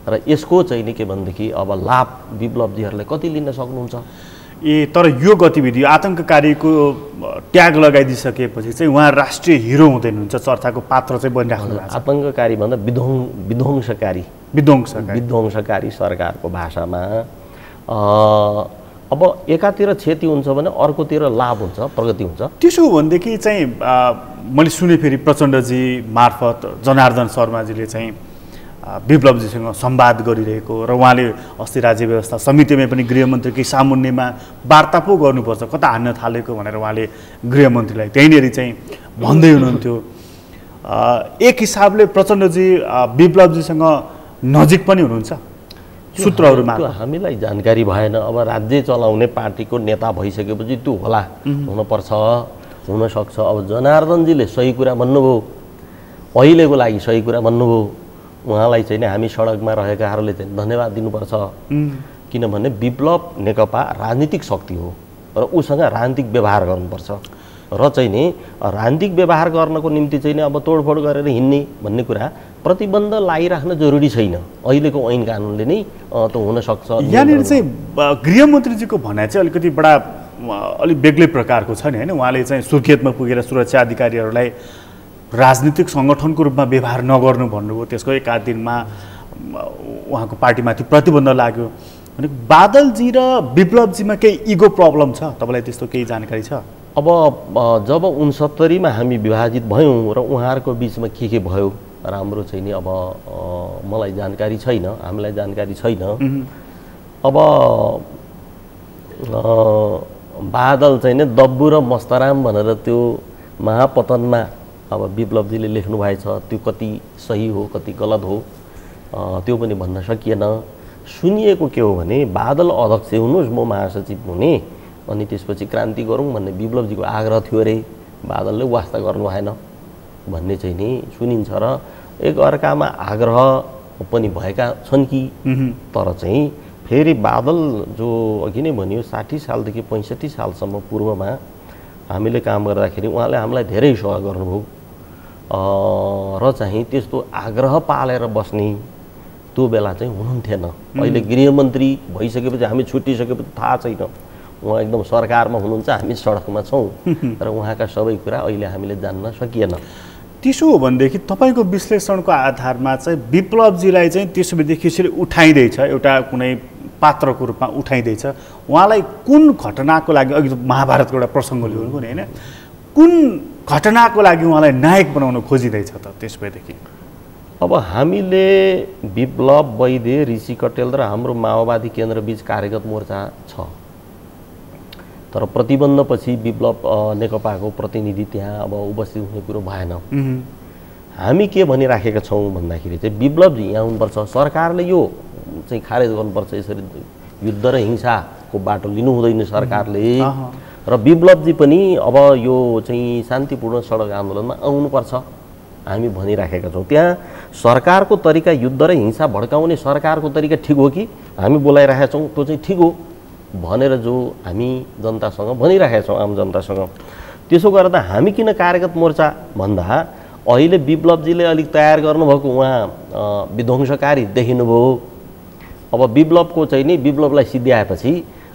र यसको चाहिँ नि के भनेदेखि अब लाभ विप्लवजीहरूले कति लिन सक्नुहुन्छ। तर यो गतिविधि आतङ्ककारीको ट्याग लगाइदिसकेपछि चाहिँ उहाँ राष्ट्रिय हिरो हुँदैनुहुन्छ, चर्चाको पात्र चाहिँ बनिराख्नु भएको छ। आतङ्ककारी भन्दा विध्वंसकारी सरकारको भाषामा। अब एकातिर क्षति हुन्छ भने अर्कोतिर लाभ हुन्छ, प्रगति हुन्छ। त्यसो हो भनेदेखि चाहिँ मैले सुने फेरि प्रचण्डजी मार्फत जनार्दन शर्माजीले चाहिँ विप्लवजीसँग संवाद गरिरहेको र उहाँले अस्ति राज्य व्यवस्था समितिमै पनि गृहमन्त्रीकै सामुन्नेमा वार्ता पो गर्नुपर्छ, कता हान्न थालेको भनेर उहाँले गृहमन्त्रीलाई त्यहीँनिर चाहिँ भन्दै हुनुहुन्थ्यो। एक हिसाबले प्रचण्डजी विप्लवजीसँग नजिक पनि हुनुहुन्छ सूत्रहरूमा। हामीलाई जानकारी भएन। अब राज्य चलाउने पार्टीको नेता भइसकेपछि त्यो होला, हुनपर्छ, हुनसक्छ। अब जनार्दनजीले सही कुरा भन्नुभयो, अहिलेको लागि सही कुरा भन्नुभयो। उहाँलाई चाहिँ हामी सडकमा रहेकाहरूले चाहिँ धन्यवाद दिनुपर्छ। किनभने विप्लव नेकपा राजनीतिक शक्ति हो र उसँग राजनीतिक व्यवहार गर्नुपर्छ र चाहिँ नि राजनीतिक व्यवहार गर्नको निम्ति चाहिँ अब तोडफोड गरेर हिँड्ने भन्ने कुरा प्रतिबन्ध लगाइराख्न जरुरी छैन। अहिलेको ऐन कानुनले नै त हुनसक्छ। यहाँनिर चाहिँ गृहमन्त्रीजीको भनाइ चाहिँ अलिकति बडा अलिक बेग्लै प्रकारको छ नि होइन। उहाँले चाहिँ सुर्खेतमा पुगेर सुरक्षा अधिकारीहरूलाई राजनीतिक सङ्गठनको रूपमा व्यवहार नगर्नु भन्नुभयो। त्यसको एकाध दिनमा उहाँको पार्टीमाथि प्रतिबन्ध लाग्यो। भने बादलजी र विप्लवजीमा केही इगो प्रब्लम छ, तपाईँलाई त्यस्तो केही जानकारी छ? अब जब 69मा हामी विभाजित भयौँ र उहाँहरूको बिचमा के भयो राम्रो चाहिँ नि अब मलाई जानकारी छैन, हामीलाई जानकारी छैन। अब बादल चाहिँ नि दब्बु र मस्तराम भनेर त्यो महापतनमा अब विप्लवजीले लेख्नु भएछ, त्यो कति सही हो कति गलत हो त्यो पनि भन्न सकिएन। सुनिएको के हो भने बादल अध्यक्ष हुनुहोस्, म महासचिव हुने, अनि त्यसपछि क्रान्ति गरौँ भन्ने विप्लवजीको आग्रह थियो अरे। बादलले वास्ता गर्नु भएन भन्ने चाहिँ नि सुनिन्छ र एक अर्कामा आग्रह पनि भएका छन् कि। तर चाहिँ फेरि बादल जो अघि नै भनियो 60 सालदेखि 65 सालसम्म पूर्वमा हामीले काम गर्दाखेरि उहाँले हामीलाई धेरै सेवा गर्नुभयो र चाहिँ त्यस्तो आग्रह पालेर बस्ने त्यो बेला चाहिँ हुनुहुन्थेन। अहिले गृहमन्त्री भइसकेपछि हामी छुट्टिसकेपछि थाहा छैन, उहाँ एकदम सरकारमा हुनुहुन्छ, हामी सडकमा छौँ र उहाँका सबै कुरा अहिले हामीले जान्न सकिएन। त्यसो हो भनेदेखि तपाईँको विश्लेषणको आधारमा चाहिँ विप्लवजीलाई चाहिँ त्यसो भएदेखि यसरी उठाइँदैछ, एउटा कुनै पात्रको रूपमा उठाइँदैछ, उहाँलाई कुन घटनाको लागि, अघि महाभारतको एउटा प्रसङ्ग ल्याउनु नि होइन, कुन घटनाको लागि उहाँलाई नायक बनाउन खोजिँदैछ त त्यस भएदेखि? अब हामीले विप्लव वैद्य, ऋषि कटेल र हाम्रो माओवादी केन्द्रबीच कार्यगत मोर्चा छ, तर प्रतिबन्धपछि विप्लव नेकपाको प्रतिनिधि त्यहाँ अब उपस्थित हुने कुरो भएन। हामी के भनिराखेका छौँ भन्दाखेरि चाहिँ विप्लवजी यहाँ हुनुपर्छ, सरकारले यो चाहिँ खारेज गर्नुपर्छ, यसरी युद्ध र हिंसाको बाटो लिनु हुँदैन सरकारले, र विप्लवजी पनि अब यो चाहिँ शान्तिपूर्ण सडक आन्दोलनमा आउनुपर्छ हामी भनिराखेका छौँ। त्यहाँ सरकारको तरिका युद्ध र हिंसा भड्काउने सरकारको तरिका ठिक हो कि हामी बोलाइरहेका छौँ त्यो चाहिँ ठिक हो भनेर जो हामी जनतासँग भनिराखेका छौँ, आम जनतासँग। त्यसो गर्दा हामी किन कार्यगत मोर्चा भन्दा अहिले विप्लवजीले अलिक तयार गर्नुभएको उहाँ विध्वंसकारी देखिनुभयो। अब विप्लवको चाहिँ नि विप्लवलाई सिद्ध्याएपछि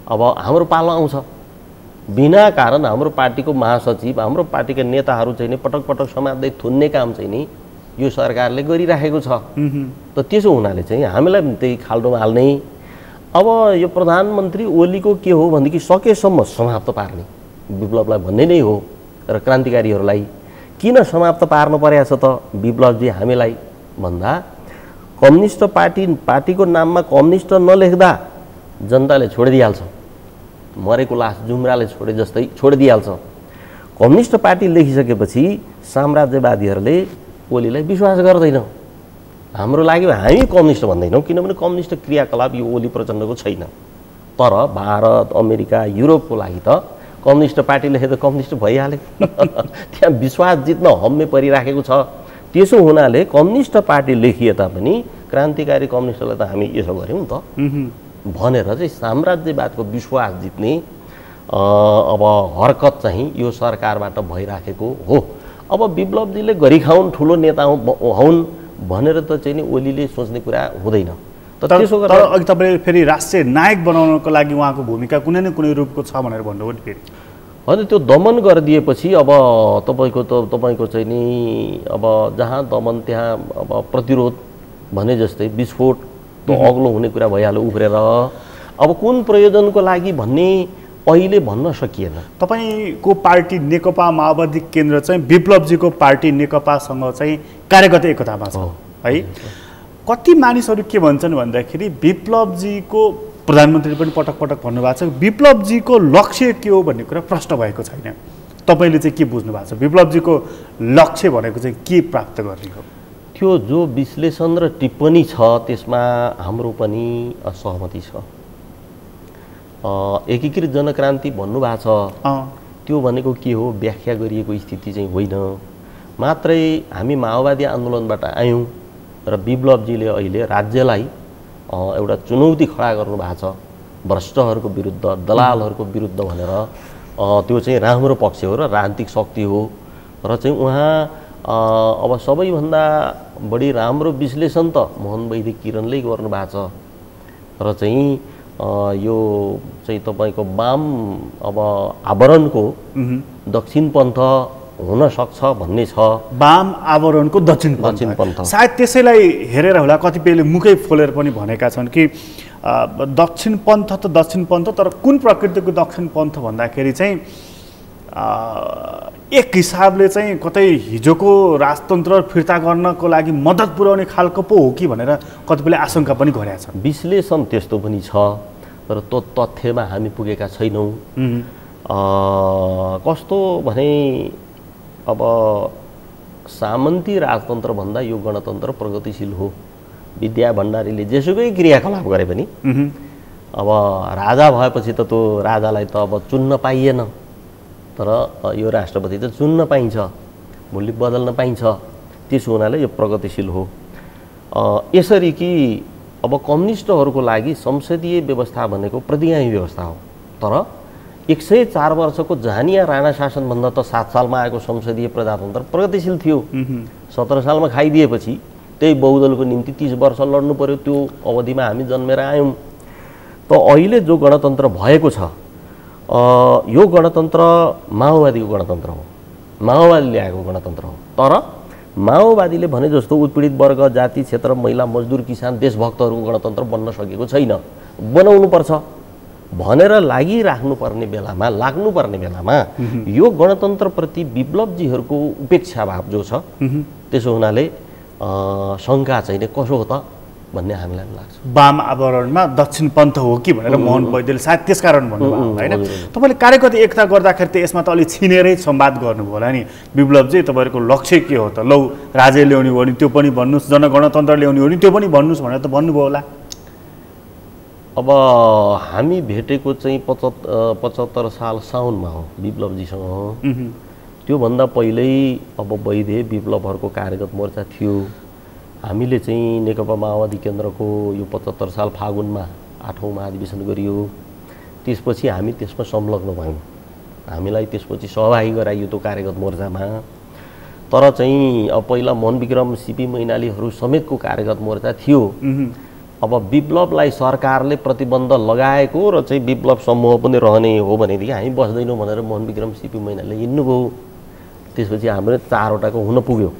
अब हाम्रो पालो आउँछ। बिना कारण हाम्रो पार्टीको महासचिव, हाम्रो पार्टीका नेताहरू चाहिँ नि पटक पटक समात्दै थुन्ने काम चाहिँ नि यो सरकारले गरिराखेको छ। त त्यसो हुनाले चाहिँ हामीलाई त्यही खाल्डोमा हाल्ने। अब यो प्रधानमन्त्री ओलीको के हो भनेदेखि सकेसम्म समाप्त पार्ने विप्लवलाई भन्ने नै हो। र क्रान्तिकारीहरूलाई किन समाप्त पार्नु परेको छ त विप्लवजी हामीलाई भन्दा कम्युनिस्ट पार्टीको नाममा कम्युनिस्ट नलेख्दा जनताले छोडिदिइहाल्छ, मरेको लास जुम्राले छोडे जस्तै छोडिदिइहाल्छ। कम्युनिस्ट पार्टी लेखिसकेपछि साम्राज्यवादीहरूले ओलीलाई विश्वास गर्दैन। हाम्रो लागि हामी कम्युनिस्ट भन्दैनौँ, किनभने कम्युनिस्ट क्रियाकलाप यो ओली प्रचण्डको छैन। तर भारत, अमेरिका, युरोपको लागि त कम्युनिस्ट पार्टी लेखे त कम्युनिस्ट भइहाले। त्यहाँ विश्वास जित्न हम्मे परिराखेको छ। त्यसो हुनाले कम्युनिस्ट पार्टी लेखिए तापनि क्रान्तिकारी कम्युनिस्टलाई त हामी यसो गऱ्यौँ त भनेर चाहिँ साम्राज्यवादको विश्वास जित्ने अब हरकत चाहिँ यो सरकारबाट भइराखेको हो। अब विप्लवजीले गरी खाउन्, ठुलो नेता हुन् भनेर त चाहिँ नि ओलीले सोच्ने कुरा हुँदैन। त्यसो गर्दा अघि तपाईँले फेरि राष्ट्रिय नायक बनाउनको लागि उहाँको भूमिका कुनै न कुनै रूपको छ भनेर भन्नुभयो नि फेरि। होइन, त्यो दमन गरिदिएपछि अब तपाईँको चाहिँ नि अब जहाँ दमन त्यहाँ अब प्रतिरोध भने जस्तै विस्फोट त अग्लो हुने कुरा भइहाल्यो उफ्रेर। अब कुन प्रयोजनको लागि भन्ने अहिले भन्न सकिएन। तपाईँको पार्टी नेकपा माओवादी केन्द्र चाहिँ विप्लवजीको पार्टी नेकपासँग चाहिँ कार्यगत एकतामा छ है। कति मानिसहरू के भन्छन् भन्दाखेरि विप्लवजीको, प्रधानमन्त्रीले पनि पटक पटक भन्नुभएको छ, विप्लवजीको लक्ष्य के हो भन्ने कुरा प्रश्न भएको छैन। तपाईँले चाहिँ के बुझ्नु भएको छ? विप्लवजीको लक्ष्य भनेको चाहिँ के प्राप्त गर्ने हो? त्यो जो विश्लेषण र टिप्पणी छ त्यसमा हाम्रो पनि सहमति छ। एकीकृत जनक्रान्ति भन्नुभएको छ, त्यो भनेको के हो व्याख्या गरिएको स्थिति चाहिँ होइन। मात्रै हामी माओवादी आन्दोलनबाट आयौँ र विप्लवजीले अहिले राज्यलाई एउटा चुनौती खडा गर्नुभएको छ भ्रष्टहरूको विरुद्ध, दलालहरूको विरुद्ध भनेर। त्यो चाहिँ राम्रो पक्ष हो र राजनीतिक शक्ति हो र चाहिँ उहाँ अब सबैभन्दा बढी राम्रो विश्लेषण त मोहन वैद्य किरणले गर्नुभएको छ र चाहिँ यो चाहिँ तपाईँको वाम अब आवरणको दक्षिणपन्थ हुन सक्छ भन्ने छ। वाम आवरणको दक्षिणपन्थ सायद त्यसैलाई हेरेर होला कतिपयले मुखै फोलेर पनि भनेका छन् कि दक्षिणपन्थ त दक्षिणपन्थ, तर कुन प्रकृतिको दक्षिणपन्थ भन्दाखेरि चाहिँ एक हिसाबले चाहिँ कतै हिजोको राजतन्त्र फिर्ता गर्नको लागि मद्दत पुर्याउने खालको पो हो कि भनेर कतिपयले आशंका पनि गरेका छन्। विश्लेषण त्यस्तो पनि छ, तर त्यो तथ्यमा हामी पुगेका छैनौँ। कस्तो भने अब सामन्ती राजतन्त्रभन्दा यो गणतन्त्र प्रगतिशील हो। विद्या भण्डारीले जेसुकै क्रियाकलाप गरे पनि अब राजा भएपछि त त्यो राजालाई त अब चुन्न पाइएन, तर यो राष्ट्रपति त चुन्न पाइन्छ, मुलुक बदल्न पाइन्छ। त्यसो हुनाले यो प्रगतिशील हो। यसरी कि अब कम्युनिस्टहरूको लागि संसदीय व्यवस्था भनेको प्रतिगामी व्यवस्था हो, तर 104 वर्षको झानिया राणा शासनभन्दा त 7 सालमा आएको संसदीय प्रजातन्त्र प्रगतिशील थियो। 17 सालमा खाइदिएपछि त्यही बहुदलको निम्ति 30 वर्ष लड्नु पर्यो। त्यो अवधिमा हामी जन्मेर आयौँ। त अहिले जो गणतन्त्र भएको छ यो गणतन्त्र माओवादीको गणतन्त्र हो, माओवादीले ल्याएको गणतन्त्र हो। तर माओवादीले भने जस्तो उत्पीडित वर्ग, जाति, क्षेत्र, महिला, मजदुर, किसान, देशभक्तहरूको गणतन्त्र बन्न सकेको छैन। बनाउनुपर्छ भनेर लागिराख्नुपर्ने बेलामा, लाग्नुपर्ने बेलामा यो गणतन्त्रप्रति विप्लवजीहरूको उपेक्षा भाव जो छ, त्यसो हुनाले शङ्का चाहिँ कसो हो त भन्ने हामीलाई लाग्छ। वाम आवरणमा दक्षिण पन्थ हो कि भनेर मोहन वैद्यले सायद त्यसकारण भन्नुभयो होइन। तपाईँले कार्यगत एकता गर्दाखेरि त यसमा त अलिक छिनेरै संवाद गर्नुभयो होला नि। विप्लवजी तपाईँहरूको लक्ष्य के हो त? लौ राज्य ल्याउने हो भने त्यो पनि भन्नुहोस्, जनगणतन्त्र ल्याउने हो भने त्यो पनि भन्नुहोस् भनेर त भन्नुभयो होला। अब हामी भेटेको चाहिँ 75 साल साउनमा हो, विप्लवजीसँग हो। त्योभन्दा पहिल्यै अब वैद्य विप्लवहरूको कार्यगत मोर्चा थियो। हामीले चाहिँ नेकपा माओवादी केन्द्रको यो 75 साल फागुनमा 8औं महाधिवेशन गरियो। त्यसपछि हामी त्यसमा संलग्न भयौँ, हामीलाई त्यसपछि सहभागी गराइयो त्यो कार्यगत मोर्चामा। तर चाहिँ अब पहिला मोहनविक्रम, सीपी मैनालीहरू समेतको कार्यगत मोर्चा थियो। अब विप्लवलाई सरकारले प्रतिबन्ध लगाएको र चाहिँ विप्लव समूह पनि रहने हो भनेदेखि हामी बस्दैनौँ भनेर मोहनविक्रम, सीपी मैनालीले हिँड्नुभयो। त्यसपछि हाम्रो 4वटाको हुन पुग्यो।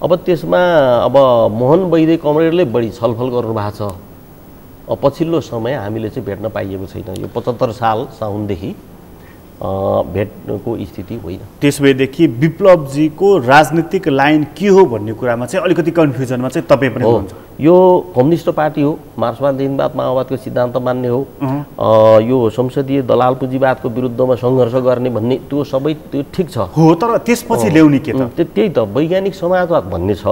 अब त्यसमा अब मोहन वैद्य कमरेडले बढी छलफल गर्नुभएको छ। पछिल्लो समय हामीले चाहिँ भेट्न पाइएको छैन। यो 75 साल साउनदेखि भेट्नको स्थिति होइन। त्यसभएदेखि विप्लवजीको राजनीतिक लाइन के हो भन्ने कुरामा चाहिँ अलिकति कन्फ्युजनमा चाहिँ तपाईँ पनि हुनुहुन्छ। यो कम्युनिस्ट पार्टी हो, मार्क्सवाद-लेनिनवाद माओवादको सिद्धान्त मान्ने हो। यो संसदीय दलाल पुँजीवादको विरुद्धमा सङ्घर्ष गर्ने भन्ने त्यो सबै त्यो ठिक छ हो, तर त्यसपछि ल्याउने के त? त्यही त वैज्ञानिक समाजवाद भन्ने छ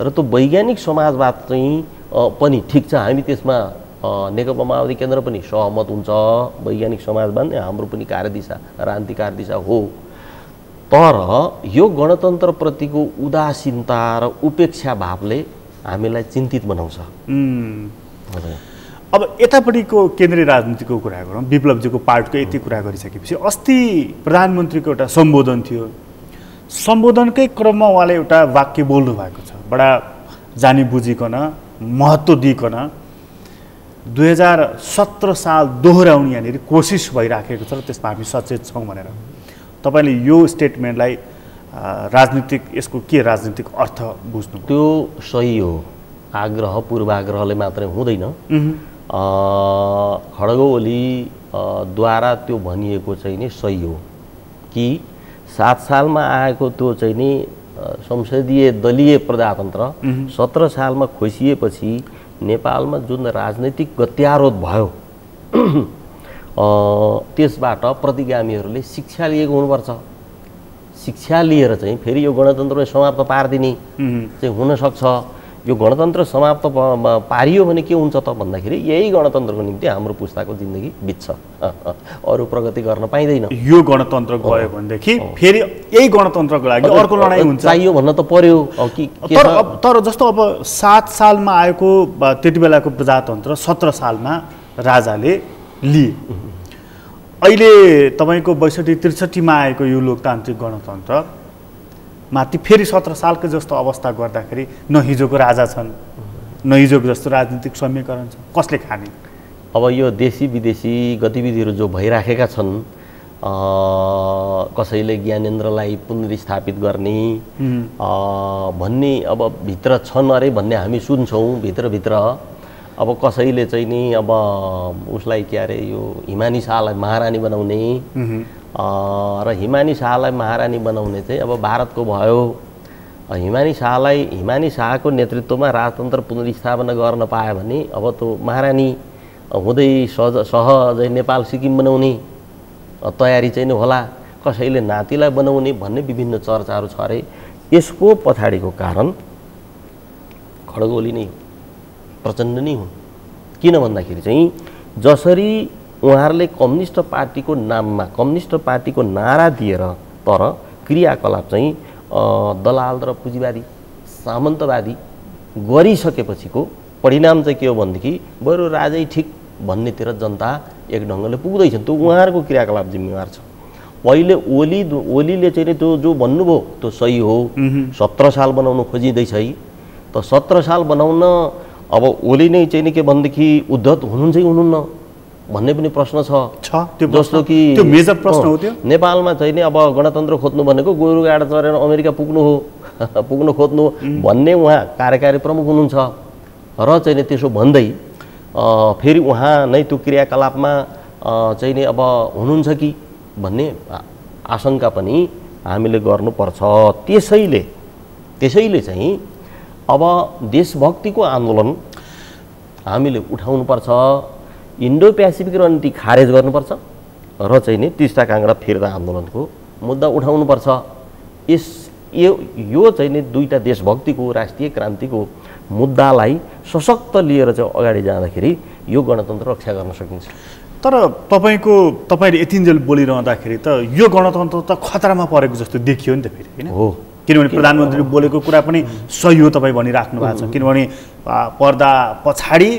र त्यो वैज्ञानिक समाजवाद चाहिँ पनि ठिक छ। हामी त्यसमा नेकपा माओवादी केन्द्र पनि सहमत हुन्छ। वैज्ञानिक समाजवाद हाम्रो पनि कार्यदिशा, राजनीतिक कार्यदिशा हो। तर यो गणतन्त्रप्रतिको उदासीनता र उपेक्षा भावले हामीलाई चिन्तित बनाउँछ। अब यतापट्टिको केन्द्रीय राजनीतिको कुरा गरौँ। विप्लवजीको पार्टको यति कुरा गरिसकेपछि अस्ति प्रधानमन्त्रीको एउटा सम्बोधन थियो। सम्बोधनकै क्रममा उहाँले एउटा वाक्य बोल्नु भएको छ, बडा जानी बुझिकन, महत्त्व दिइकन 2017 साल दोहोऱ्याउने यहाँनिर कोसिस भइराखेको छ र त्यसमा हामी सचेत छौँ भनेर। तपाईँले यो स्टेटमेन्टलाई राजनीतिक, यसको के राजनीतिक अर्थ बुझ्नु? त्यो सही हो। आग्रह पूर्वाग्रहले मात्रै हुँदैन। खड्ग ओलीद्वारा त्यो भनिएको चाहिँ नि सही हो कि 7 सालमा आएको त्यो चाहिँ नि संसदीय दलीय प्रजातन्त्र 17 सालमा खोसिएपछि नेपालमा जुन राजनैतिक गत्यारोध भयो त्यसबाट प्रतिगामीहरूले शिक्षा लिएको हुनुपर्छ। शिक्षा लिएर चाहिँ फेरि यो गणतन्त्रलाई समाप्त पारिदिने चाहिँ हुनसक्छ। यो गणतन्त्र समाप्त पारियो भने के हुन्छ त भन्दाखेरि यही गणतन्त्रको निम्ति हाम्रो पुस्ताको जिन्दगी बित्छ, अरू प्रगति गर्न पाइँदैन। यो गणतन्त्र गयो भनेदेखि फेरि यही गणतन्त्रको लागि अर्को लडाइँ हुन्छ। चाहियो भन्न त पर्यो। तर जस्तो अब 7 सालमा आएको त्यति बेलाको प्रजातन्त्र 17 सालमा राजाले लिए। अहिले तपाईँको 62-63मा आएको यो लोकतान्त्रिक गणतन्त्र माथि फेरि 17 सालको जस्तो अवस्था गर्दाखेरि न हिजोको राजा छन्, न हिजोको जस्तो राजनीतिक समीकरण छ। कसले खाने? अब यो देशी विदेशी गतिविधिहरू जो भइराखेका छन्, कसैले ज्ञानेन्द्रलाई पुनर्स्थापित गर्ने भन्ने अब भित्र छन् अरे भन्ने हामी सुन्छौँ भित्रभित्र। अब कसैले चाहिँ नि अब उसलाई के अरे यो हिमानी शाहलाई महारानी बनाउने र हिमानी शाहलाई महारानी बनाउने चाहिँ अब भारतको भयो। हिमानी शाहको नेतृत्वमा राजतन्त्र पुनर्स्थापना गर्न पायो भने अब त्यो महारानी हुँदै सहजै नेपाल सिक्किम बनाउने तयारी चाहिँ होला, कसैले नातिलाई बनाउने भन्ने विभिन्न चर्चाहरू छ अरे। यसको पछाडिको कारण खड्ग ओली नै हो, प्रचण्ड नै हुन्। किन भन्दाखेरि चाहिँ जसरी उहाँहरूले कम्युनिस्ट पार्टीको नाममा कम्युनिस्ट पार्टीको नारा दिएर तर क्रियाकलाप चाहिँ दलाल र पुँजीवादी सामन्तवादी गरिसकेपछिको परिणाम चाहिँ के हो भनेदेखि बरु राजै ठिक भन्नेतिर जनता एक ढङ्गले पुग्दैछन्। त्यो उहाँहरूको क्रियाकलाप जिम्मेवार छ। पहिले ओलीले चाहिँ त्यो जो भन्नुभयो त्यो सही हो। 17 साल बनाउनु खोजिँदैछ है, त 17 साल बनाउन अब ओली नै चाहिँ नि के भनेदेखि उद्धत हुनुहुन्छ कि हुनुहुन्न भन्ने पनि प्रश्न छ। जस्तो कि त्यो मेजर प्रश्न हो त्यो। नेपालमा चाहिँ नि अब गणतन्त्र खोज्नु भनेको गोरुगाडा चढेर अमेरिका पुग्नु हो, पुग्न खोज्नु भन्ने उहाँ कार्यकारी प्रमुख हुनुहुन्छ र चाहिँ नि त्यसो भन्दै फेरि उहाँ नै त्यो क्रियाकलापमा चाहिँ नि अब हुनुहुन्छ कि भन्ने आशंका पनि हामीले गर्नुपर्छ। त्यसैले चाहिँ अब देशभक्तिको आन्दोलन हामीले उठाउनुपर्छ, इन्डो पेसिफिक रणनीति खारेज गर्नुपर्छ र चाहिँ नि टिस्टा काङ्गडा फिर्ता आन्दोलनको मुद्दा उठाउनुपर्छ। यो चाहिँ नि दुईटा देशभक्तिको राष्ट्रिय क्रान्तिको मुद्दालाई सशक्त लिएर चाहिँ अगाडि जाँदाखेरि यो गणतन्त्र रक्षा गर्न सकिन्छ। तर तपाईँले यतिन्जेल बोलिरहँदाखेरि त यो गणतन्त्र त खतरामा परेको जस्तो देखियो नि त फेरि, होइन? हो, किनभने प्रधानमन्त्रीले बोलेको कुरा पनि सही हो तपाईँ भनिराख्नु भएको छ। किनभने पर्दा पछाडि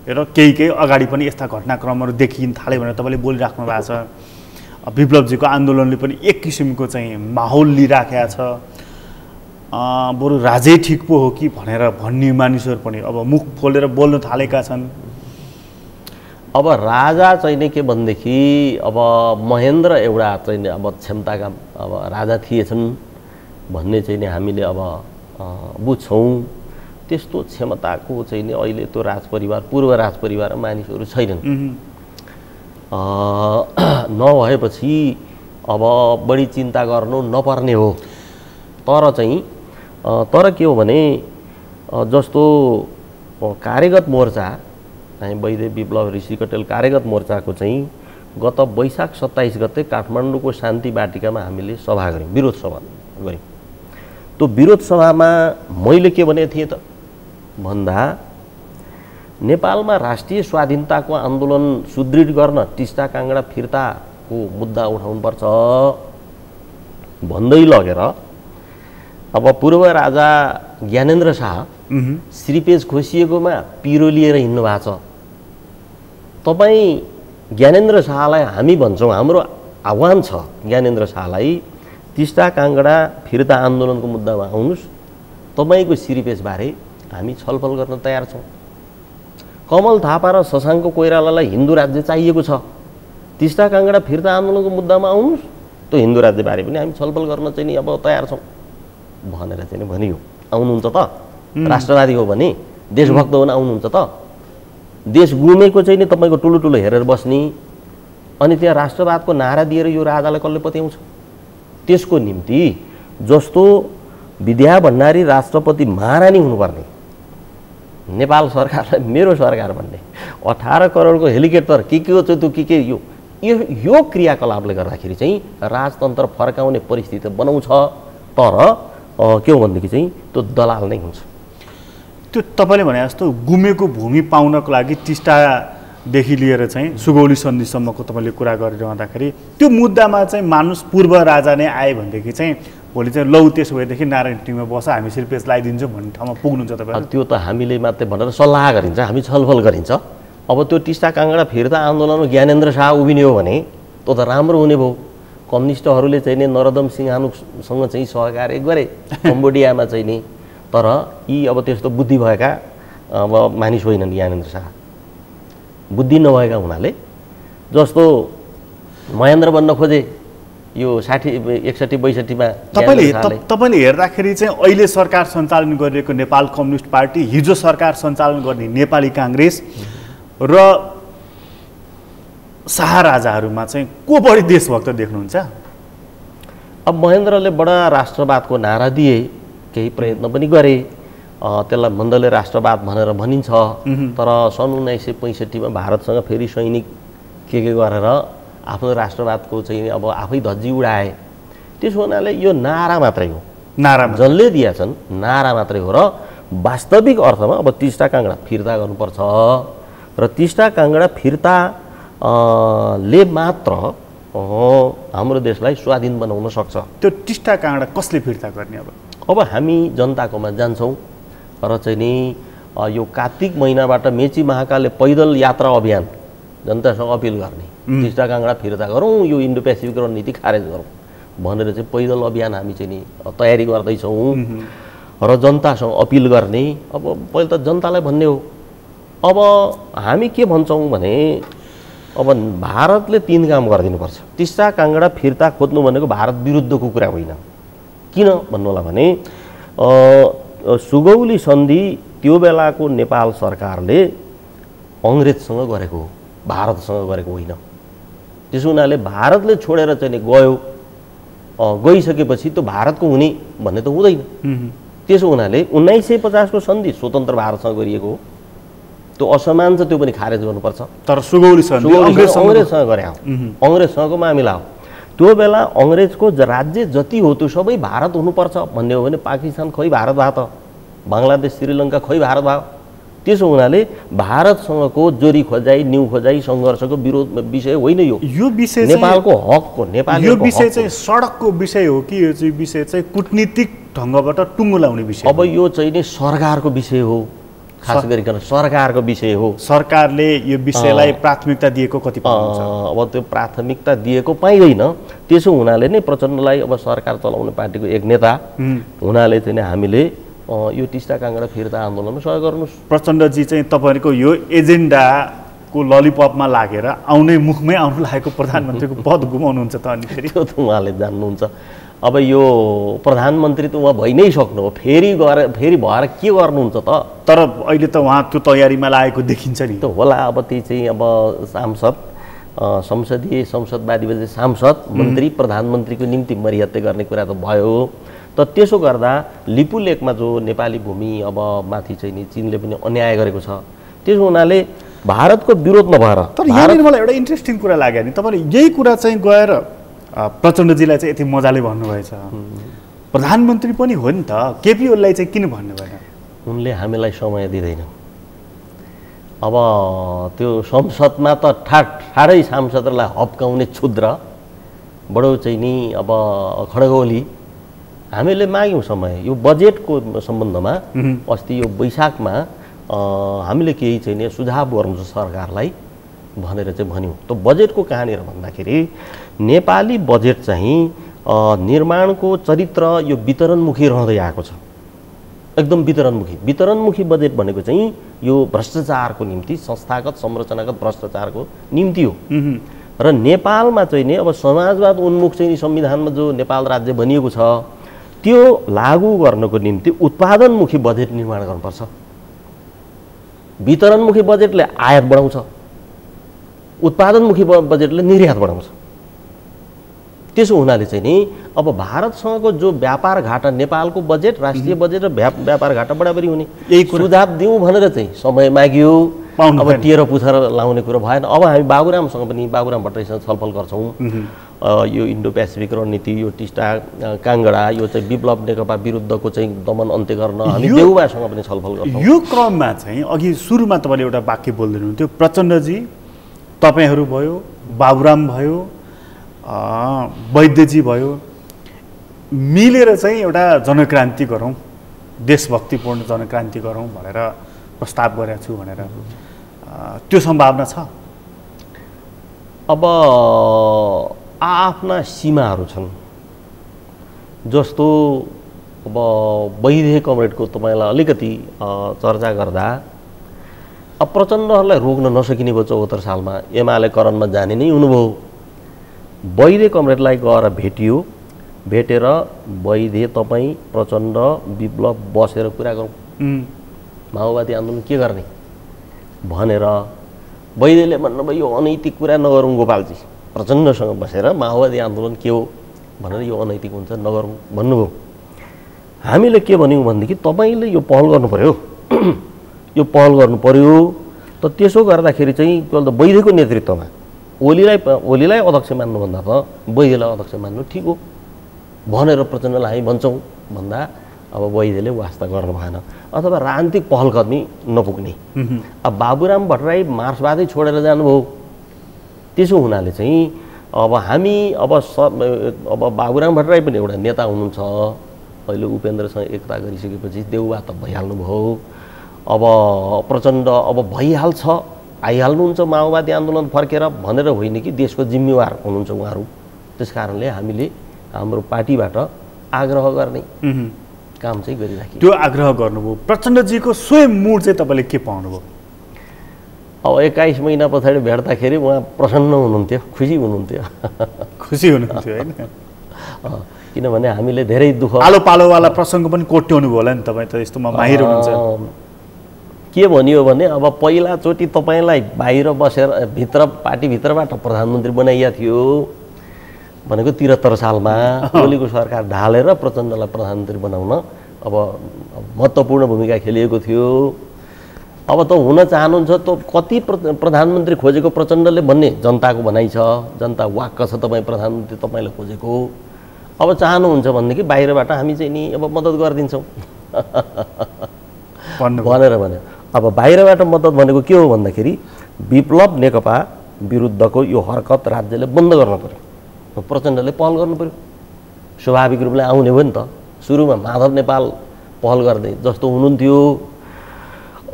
र केही अगाडि पनि यस्ता घटनाक्रमहरू देखिन थाले भनेर तपाईँले बोलिराख्नु भएको छ। विप्लवजीको आन्दोलनले पनि एक किसिमको चाहिँ माहौल लिइराखेको छ। बरु राजै ठिक पो हो कि भनेर भन्ने मानिसहरू पनि अब मुख खोलेर बोल्न थालेका छन्। अब राजा चाहिँ नि के भनेदेखि अब महेन्द्र एउटा चाहिँ अब क्षमताका अब राजा थिएछन् भन्ने चाहिँ नि हामीले अब बुझ्छौँ। त्यस्तो क्षमताको चाहिँ नि अहिले त्यो राजपरिवार पूर्व राजपरिवार मानिसहरू छैनन्। नभएपछि अब बढी चिन्ता गर्नु नपर्ने हो। तर के हो भने जस्तो कार्यगत मोर्चा चाहिँ वैदेव विप्लव ऋषि कटेल कार्यगत मोर्चाको चाहिँ गत वैशाख 27 गते काठमाडौँको शान्ति वाटिकामा हामीले सभा गऱ्यौँ, विरोध सभा गऱ्यौँ। त्यो विरोध सभामा मैले के भनेको थिएँ त भन्दा नेपालमा राष्ट्रिय स्वाधीनताको आन्दोलन सुदृढ गर्न टिस्टा काङ्गडा फिर्ताको मुद्दा उठाउनुपर्छ भन्दै लगेर अब पूर्व राजा ज्ञानेन्द्र शाह श्रीपेज खोसिएकोमा पिरो लिएर हिँड्नु भएको छ। तपाईँ ज्ञानेन्द्र शाहलाई हामी भन्छौँ, हाम्रो आह्वान छ ज्ञानेन्द्र शाहलाई टिस्टा काङ्गडा फिर्ता आन्दोलनको मुद्दामा आउनुहोस्, तपाईँको श्रीपेजबारे हामी छलफल गर्न तयार छौँ। कमल थापा र शशाङ्क कोइरालालाई हिन्दू राज्य चाहिएको छ, टिस्टा काङ्गडा फिर्ता आन्दोलनको मुद्दामा आउनुहोस्, त्यो हिन्दू राज्यबारे पनि हामी छलफल गर्न चाहिँ नि अब तयार छौँ भनेर चाहिँ भनियो। आउनुहुन्छ त? राष्ट्रवादी हो भने, देशभक्त हो भने आउनुहुन्छ त? देश गुमेको चाहिँ नि तपाईँको ठुलो ठुलो हेरेर बस्ने अनि त्यहाँ राष्ट्रवादको नारा दिएर यो राजालाई कसले पत्याउँछ? त्यसको निम्ति जस्तो विद्या भण्डारी राष्ट्रपति महारानी हुनुपर्ने, नेपाल सरकारलाई मेरो सरकार भन्ने, 18 करोडको हेलिकप्टर के हो त्यो के यो क्रियाकलापले गर्दाखेरि चाहिँ राजतन्त्र फर्काउने परिस्थिति बनाउँछ। तर के हो भनेदेखि चाहिँ त्यो दलाल नै हुन्छ। त्यो तपाईँले भने जस्तो गुमेको भूमि पाउनको लागि टिस्टादेखि लिएर चाहिँ सुगौली सन्धिसम्मको तपाईँले कुरा गरिरहँदाखेरि त्यो मुद्दामा चाहिँ मानुस पूर्व राजा नै आए भनेदेखि चाहिँ भोलि चाहिँ लौ त्यसो भएदेखि नारायण टिममा बस हामी सिरपेज लगाइदिन्छौँ भन्ने ठाउँमा पुग्नुहुन्छ तपाईँ? त्यो त हामीले मात्रै भनेर सल्लाह गरिन्छ, हामी छलफल गरिन्छ। अब त्यो टिस्टा काङ्गडा फिर्ता आन्दोलनमा ज्ञानेन्द्र शाह उभिने हो भने त्यो त राम्रो हुने भयो। कम्युनिस्टहरूले चाहिँ नि नरोदम सिंहानुसँग चाहिँ सहकार्य गरे कम्बोडियामा चाहिँ नि। तर यी अब त्यस्तो बुद्धि भएका अब मानिस होइनन् ज्ञानेन्द्र शाह, बुद्धि नभएका हुनाले जस्तो महेन्द्र बन्न खोजे यो 61-62मा। तपाईँले हेर्दाखेरि चाहिँ अहिले सरकार सञ्चालन गरिरहेको नेपाल कम्युनिस्ट पार्टी, हिजो सरकार सञ्चालन गर्ने नेपाली काङ्ग्रेस र शाह राजाहरूमा चाहिँ को बढी देशभक्त देख्नुहुन्छ? अब महेन्द्रले बडा राष्ट्रवादको नारा दिए, केही प्रयत्न पनि गरे, त्यसलाई मन्दले राष्ट्रवाद भनेर भनिन्छ। तर सन् 1965मा भारतसँग फेरि सैनिक के गरेर आफ्नो राष्ट्रवादको चाहिँ अब आफै धज्जी उडाए। त्यसो हुनाले यो नारा मात्रै हो, नारा जसले दिया छन् नारा मात्रै हो र वास्तविक अर्थमा अब टिस्टा काङ्गडा फिर्ता गर्नुपर्छ र टिस्टा काङ्गडा फिर्ता ले मात्र हाम्रो देशलाई स्वाधीन बनाउन सक्छ। त्यो टिस्टा काङ्गडा कसले फिर्ता गर्ने? अब हामी जनताकोमा जान्छौँ र चाहिँ नि यो कार्तिक महिनाबाट मेची महाकालले पैदल यात्रा अभियान जनतासँग अपिल गर्ने, टिस्टा काङ्गडा फिर्ता गरौँ, यो इन्डो पेसिफिक रणनीति खारेज गरौँ भनेर चाहिँ पैदल अभियान हामी चाहिँ नि तयारी गर्दैछौँ र जनतासँग अपिल गर्ने। अब पहिले त जनतालाई भन्ने हो। अब हामी के भन्छौँ भने अब भारतले 3 काम गरिदिनुपर्छ। टिस्टा काङ्गडा फिर्ता खोज्नु भनेको भारत विरुद्धको कुरा होइन। किन भन्नु होला भने सुगौली सन्धि त्यो बेलाको नेपाल सरकारले अङ्ग्रेजसँग गरेको हो, भारतसँग गरेको होइन। त्यसो हुनाले भारतले छोडेर चाहिँ गयो, गइसकेपछि त्यो भारतको हुने भन्ने त हुँदैन। त्यसो हुनाले 1950 को सन्धि स्वतन्त्र भारतसँग गरिएको हो, त्यो असमान छ, त्यो पनि खारेज गर्नुपर्छ। तर सुगौली सन्धि अङ्ग्रेजसँग गरे हो, अङ्ग्रेजसँगको मामिला हो। त्यो बेला अङ्ग्रेजको राज्य जति हो त्यो सबै भारत हुनुपर्छ भन्ने हो भने पाकिस्तान खोइ भारत भयो त, बङ्गलादेश श्रीलङ्का खोइ भारत भयो। त्यसो हुनाले भारतसँगको जोरी खोजाइ न्यु खोजाइ सङ्घर्षको विरोध विषय होइन। यो विषय नेपालको हकको, नेपाल यो विषय चाहिँ सडकको विषय हो कि यो चाहिँ विषय चाहिँ कूटनीतिक ढङ्गबाट टुङ्गो लाउने विषय? अब यो चाहिँ नि सरकारको विषय हो, खास गरिकन सरकारको विषय हो। सरकारले यो विषयलाई प्राथमिकता दिएको कति पाउँछ? अब त्यो प्राथमिकता दिएको पाइँदैन। त्यसो हुनाले नै प्रचण्डलाई अब सरकार चलाउने पार्टीको एक नेता हुनाले चाहिँ हामीले यो टिस्टा काङ्गडा फिर्ता आन्दोलनमा सहयोग गर्नुहोस्। प्रचण्डजी चाहिँ तपाईँहरूको यो एजेन्डाको ललिपपमा लागेर आउने मुखमै आउनु लागेको प्रधानमन्त्रीको पद गुमाउनुहुन्छ त? अनि फेरि त्यो त उहाँले जान्नुहुन्छ। अब यो प्रधानमन्त्री त उहाँ भइ नै सक्नु हो, फेरि भएर के गर्नुहुन्छ त? तर अहिले त उहाँ त्यो तयारीमा लागेको देखिन्छ नि। त होला। अब त्यही चाहिँ अब सांसद, संसदवादी सांसद, मन्त्री, प्रधानमन्त्रीको निम्ति मर्यादा गर्ने कुरा त भयो। त त्यसो गर्दा लिपुलेकमा जो नेपाली भूमि अब माथि चाहिँ नि चीनले पनि अन्याय गरेको छ, त्यसो हुनाले भारतको विरोध नभएर। तर यहाँनिर मलाई एउटा इन्ट्रेस्टिङ कुरा लाग्यो नि, तपाईँले यही कुरा चाहिँ गएर प्रचण्डजीलाई चाहिँ यति मजाले भन्नुभएछ। प्रधानमन्त्री पनि हो नि त, केपी ओलीलाई चाहिँ किन भन्नु भएन? उनले हामीलाई समय दिँदैन। अब त्यो संसदमा त ठाडै सांसदहरूलाई हप्काउने क्षुद्र बडो चाहिँ नि अब खड्गौली हामीले माग्यौँ समय। यो बजेटको सम्बन्धमा अस्ति यो वैशाखमा हामीले केही चाहिँ नि सुझाव गर्नु छ सरकारलाई भनेर चाहिँ भन्यौँ। त बजेटको कहाँनिर भन्दाखेरि नेपाली बजेट चाहिँ निर्माणको चरित्र यो वितरणमुखी रहँदै आएको छ, एकदम वितरणमुखी बजेट भनेको चाहिँ यो भ्रष्टाचारको निम्ति, संस्थागत संरचनागत भ्रष्टाचारको निम्ति हो। र नेपालमा चाहिँ नि अब समाजवाद उन्मुख चाहिँ संविधानमा जो नेपाल राज्य बनिएको छ त्यो लागू गर्नको निम्ति उत्पादनमुखी बजेट निर्माण गर्नुपर्छ। वितरणमुखी बजेटले आयात बढाउँछ, उत्पादनमुखी बजेटले निर्यात बढाउँछ। त्यसो हुनाले चाहिँ नि अब भारतसँगको जो व्यापार घाटा, नेपालको बजेट, राष्ट्रिय बजेट र व्यापार घाटा बराबरी हुने यही सुझाव दिउँ भनेर चाहिँ समय माग्यो। अब टिएर पुथर लाउने कुरो भएन। अब हामी बाबुरामसँग पनि, बाबुराम भट्टराईसँग छलफल गर्छौँ। यो इन्डो पेसिफिक रणनीति, यो टिस्टा काङ्गडा, यो चाहिँ विप्लव नेकपा विरुद्धको चाहिँ दमन अन्त्य गर्न हामी देउबासँग पनि छलफल गर्छौँ। यो क्रममा चाहिँ अघि सुरुमा तपाईँले एउटा वाक्य बोल्दै हुनुहुन्थ्यो, प्रचण्डजी, तपाईँहरू भयो, बाबुराम भयो, वैद्यजी भयो, मिलेर चाहिँ एउटा जनक्रान्ति गरौँ, देशभक्तिपूर्ण जनक्रान्ति गरौँ भनेर प्रस्ताव गरेको छु भनेर त्यो सम्भावना छ? अब आफ्ना सीमाहरू छन्। जस्तो अब वैद्य कमरेडको तपाईँलाई अलिकति चर्चा गर्दा अब प्रचण्डहरूलाई रोक्न नसकिने भयो। 74 सालमा एमाले करणमा जाने नै हुनुभयो। वैद्य कमरेडलाई गएर भेटेर वैद्य तपाईँ प्रचण्ड विप्लव बसेर कुरा गरौँ, माओवादी आन्दोलन के गर्ने भनेर वैद्यले भन्नुभयो यो अनैतिक कुरा नगरौँ गोपालजी, प्रचण्डसँग बसेर माओवादी आन्दोलन के हो भनेर यो अनैतिक हुन्छ नगरौँ भन्नुभयो। हामीले के भन्यौँ भनेदेखि तपाईँले यो पहल गर्नु पर्यो, यो पहल गर्नु पर्यो। त त्यसो गर्दाखेरि चाहिँ केवल त वैद्यको नेतृत्वमा ओलीलाई अध्यक्ष मान्नुभन्दा त वैद्यलाई अध्यक्ष मान्नु ठिक हो भनेर प्रचण्डलाई हामी भन्छौँ भन्दा अब वैद्यले वास्ता गर्नु भएन अथवा राजनीतिक पहलकदमी नपुग्ने। अब बाबुराम भट्टराई मार्क्सवादै छोडेर जानुभयो। त्यसो हुनाले चाहिँ अब हामी अब बाबुराम भट्टराई पनि एउटा नेता हुनुहुन्छ। अहिले उपेन्द्रसँग एकता गरिसकेपछि देउवा त भइहाल्नुभयो। अब प्रचण्ड अब भइहाल्छ आइहाल्नुहुन्छ माओवादी आन्दोलन फर्केर भनेर होइन कि देशको जिम्मेवार हुनुहुन्छ उहाँहरू। त्यस कारणले हामीले हाम्रो पार्टीबाट आग्रह गर्ने काम चाहिँ गरिराख्यौँ। त्यो आग्रह गर्नुभयो। प्रचण्डजीको स्वयं मुड चाहिँ तपाईँले के पाउनुभयो? अब 21 महिना पछाडि भेट्दाखेरि उहाँ प्रसन्न हुनुहुन्थ्यो, खुसी हुनुहुन्थ्यो। खुसी हुनुहुन्थ्यो होइन? किनभने हामीले धेरै दुःख आलो पालोवाला प्रसङ्ग पनि कोट्याउनु भयो होला नि। तपाईँ त यस्तोमा माहिर हुनुहुन्छ। के भनियो भने अब पहिलाचोटि तपाईँलाई बाहिर बसेर पार्टीभित्रबाट प्रधानमन्त्री बनाइया थियो भनेको 73 सालमा ओलीको सरकार ढालेर प्रचण्डलाई प्रधानमन्त्री बनाउन अब महत्त्वपूर्ण भूमिका खेलिएको थियो। अब त हुन चाहनुहुन्छ त कति प्रधानमन्त्री खोजेको प्रचण्डले भन्ने जनताको भनाइ छ। जनता वाक्क छ तपाईँ प्रधानमन्त्री तपाईँले खोजेको। अब चाहनुहुन्छ भनेदेखि बाहिरबाट हामी चाहिँ नि अब मद्दत गरिदिन्छौँ भनेर भन्यो। अब बाहिरबाट मद्दत भनेको के हो भन्दाखेरि विप्लव नेकपा विरुद्धको यो हरकत राज्यले बन्द गर्न पर्यो। प्रचण्डले पहल गर्नु पर्यो। स्वाभाविक रूपले आउने हो नि त। सुरुमा माधव नेपाल पहल गर्दै जस्तो हुनुहुन्थ्यो।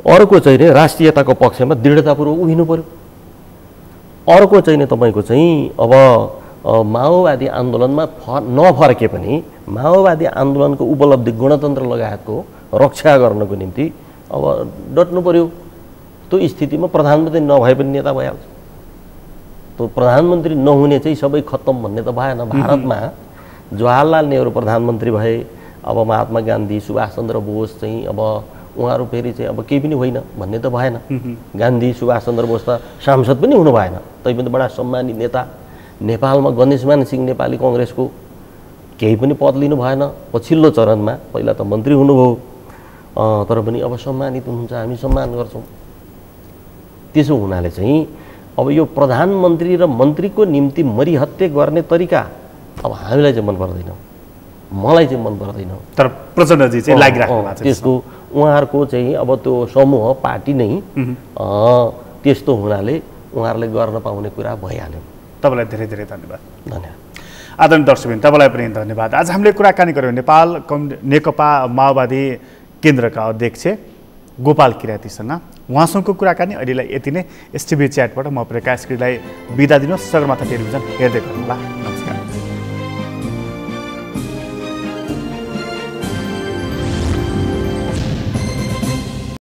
अर्को चाहिँ नि राष्ट्रियताको पक्षमा दृढतापूर्वक उभिनु पर्यो। अर्को चाहिँ नि तपाईँको चाहिँ अब माओवादी आन्दोलनमा नफर्के पनि माओवादी आन्दोलनको उपलब्धि गणतन्त्र लगायतको रक्षा गर्नको निम्ति अब डट्नु पर्यो। त्यो स्थितिमा प्रधानमन्त्री नभए पनि नेता भइहाल्छ। त्यो प्रधानमन्त्री नहुने चाहिँ सबै खत्तम भन्ने त भएन। भारतमा जवाहरलाल नेहरू प्रधानमन्त्री भए। अब महात्मा गान्धी सुभाष चन्द्र बोस चाहिँ अब उहाँहरू फेरि चाहिँ अब केही पनि होइन भन्ने त भएन। गान्धी सुभाष चन्द्र बोस त सांसद पनि हुनु भएन। तैपनि बडा सम्मानित नेता। नेपालमा गणेशमान सिंह नेपाली कङ्ग्रेसको केही पनि पद लिनु भएन पछिल्लो चरणमा। पहिला त मन्त्री हुनुभयो तर पनि अब सम्मानित हुनुहुन्छ, हामी सम्मान गर्छौँ। त्यसो हुनाले चाहिँ अब यो प्रधानमन्त्री र मन्त्रीको निम्ति मरिहत्ते गर्ने तरिका अब हामीलाई चाहिँ मन पर्दैन, मलाई चाहिँ मन पर्दैन। तर प्रचण्डजी चाहिँ लागिराख्नु भएको छ त्यसको। उहाँहरूको चाहिँ अब त्यो समूह पार्टी नै त्यस्तो हुनाले उहाँहरूले गर्न पाउने कुरा भइहाल्यो। तपाईँलाई धेरै धेरै धन्यवाद। धन्यवाद। आदरणीय दर्शकबिन, तपाईँलाई पनि धन्यवाद। आज हामीले कुराकानी गऱ्यौँ नेपाल नेकपा माओवादी केन्द्रका अध्यक्ष गोपाल किरातीसँग। उहाँसँगको कुराकानी अहिलेलाई यति नै। एसटिभी च्याटबाट म प्रकाश गिरीलाई बिदा दिनुहोस्। सगरमाथा टेलिभिजन हेर्दै गर्नुहोला। नमस्कार।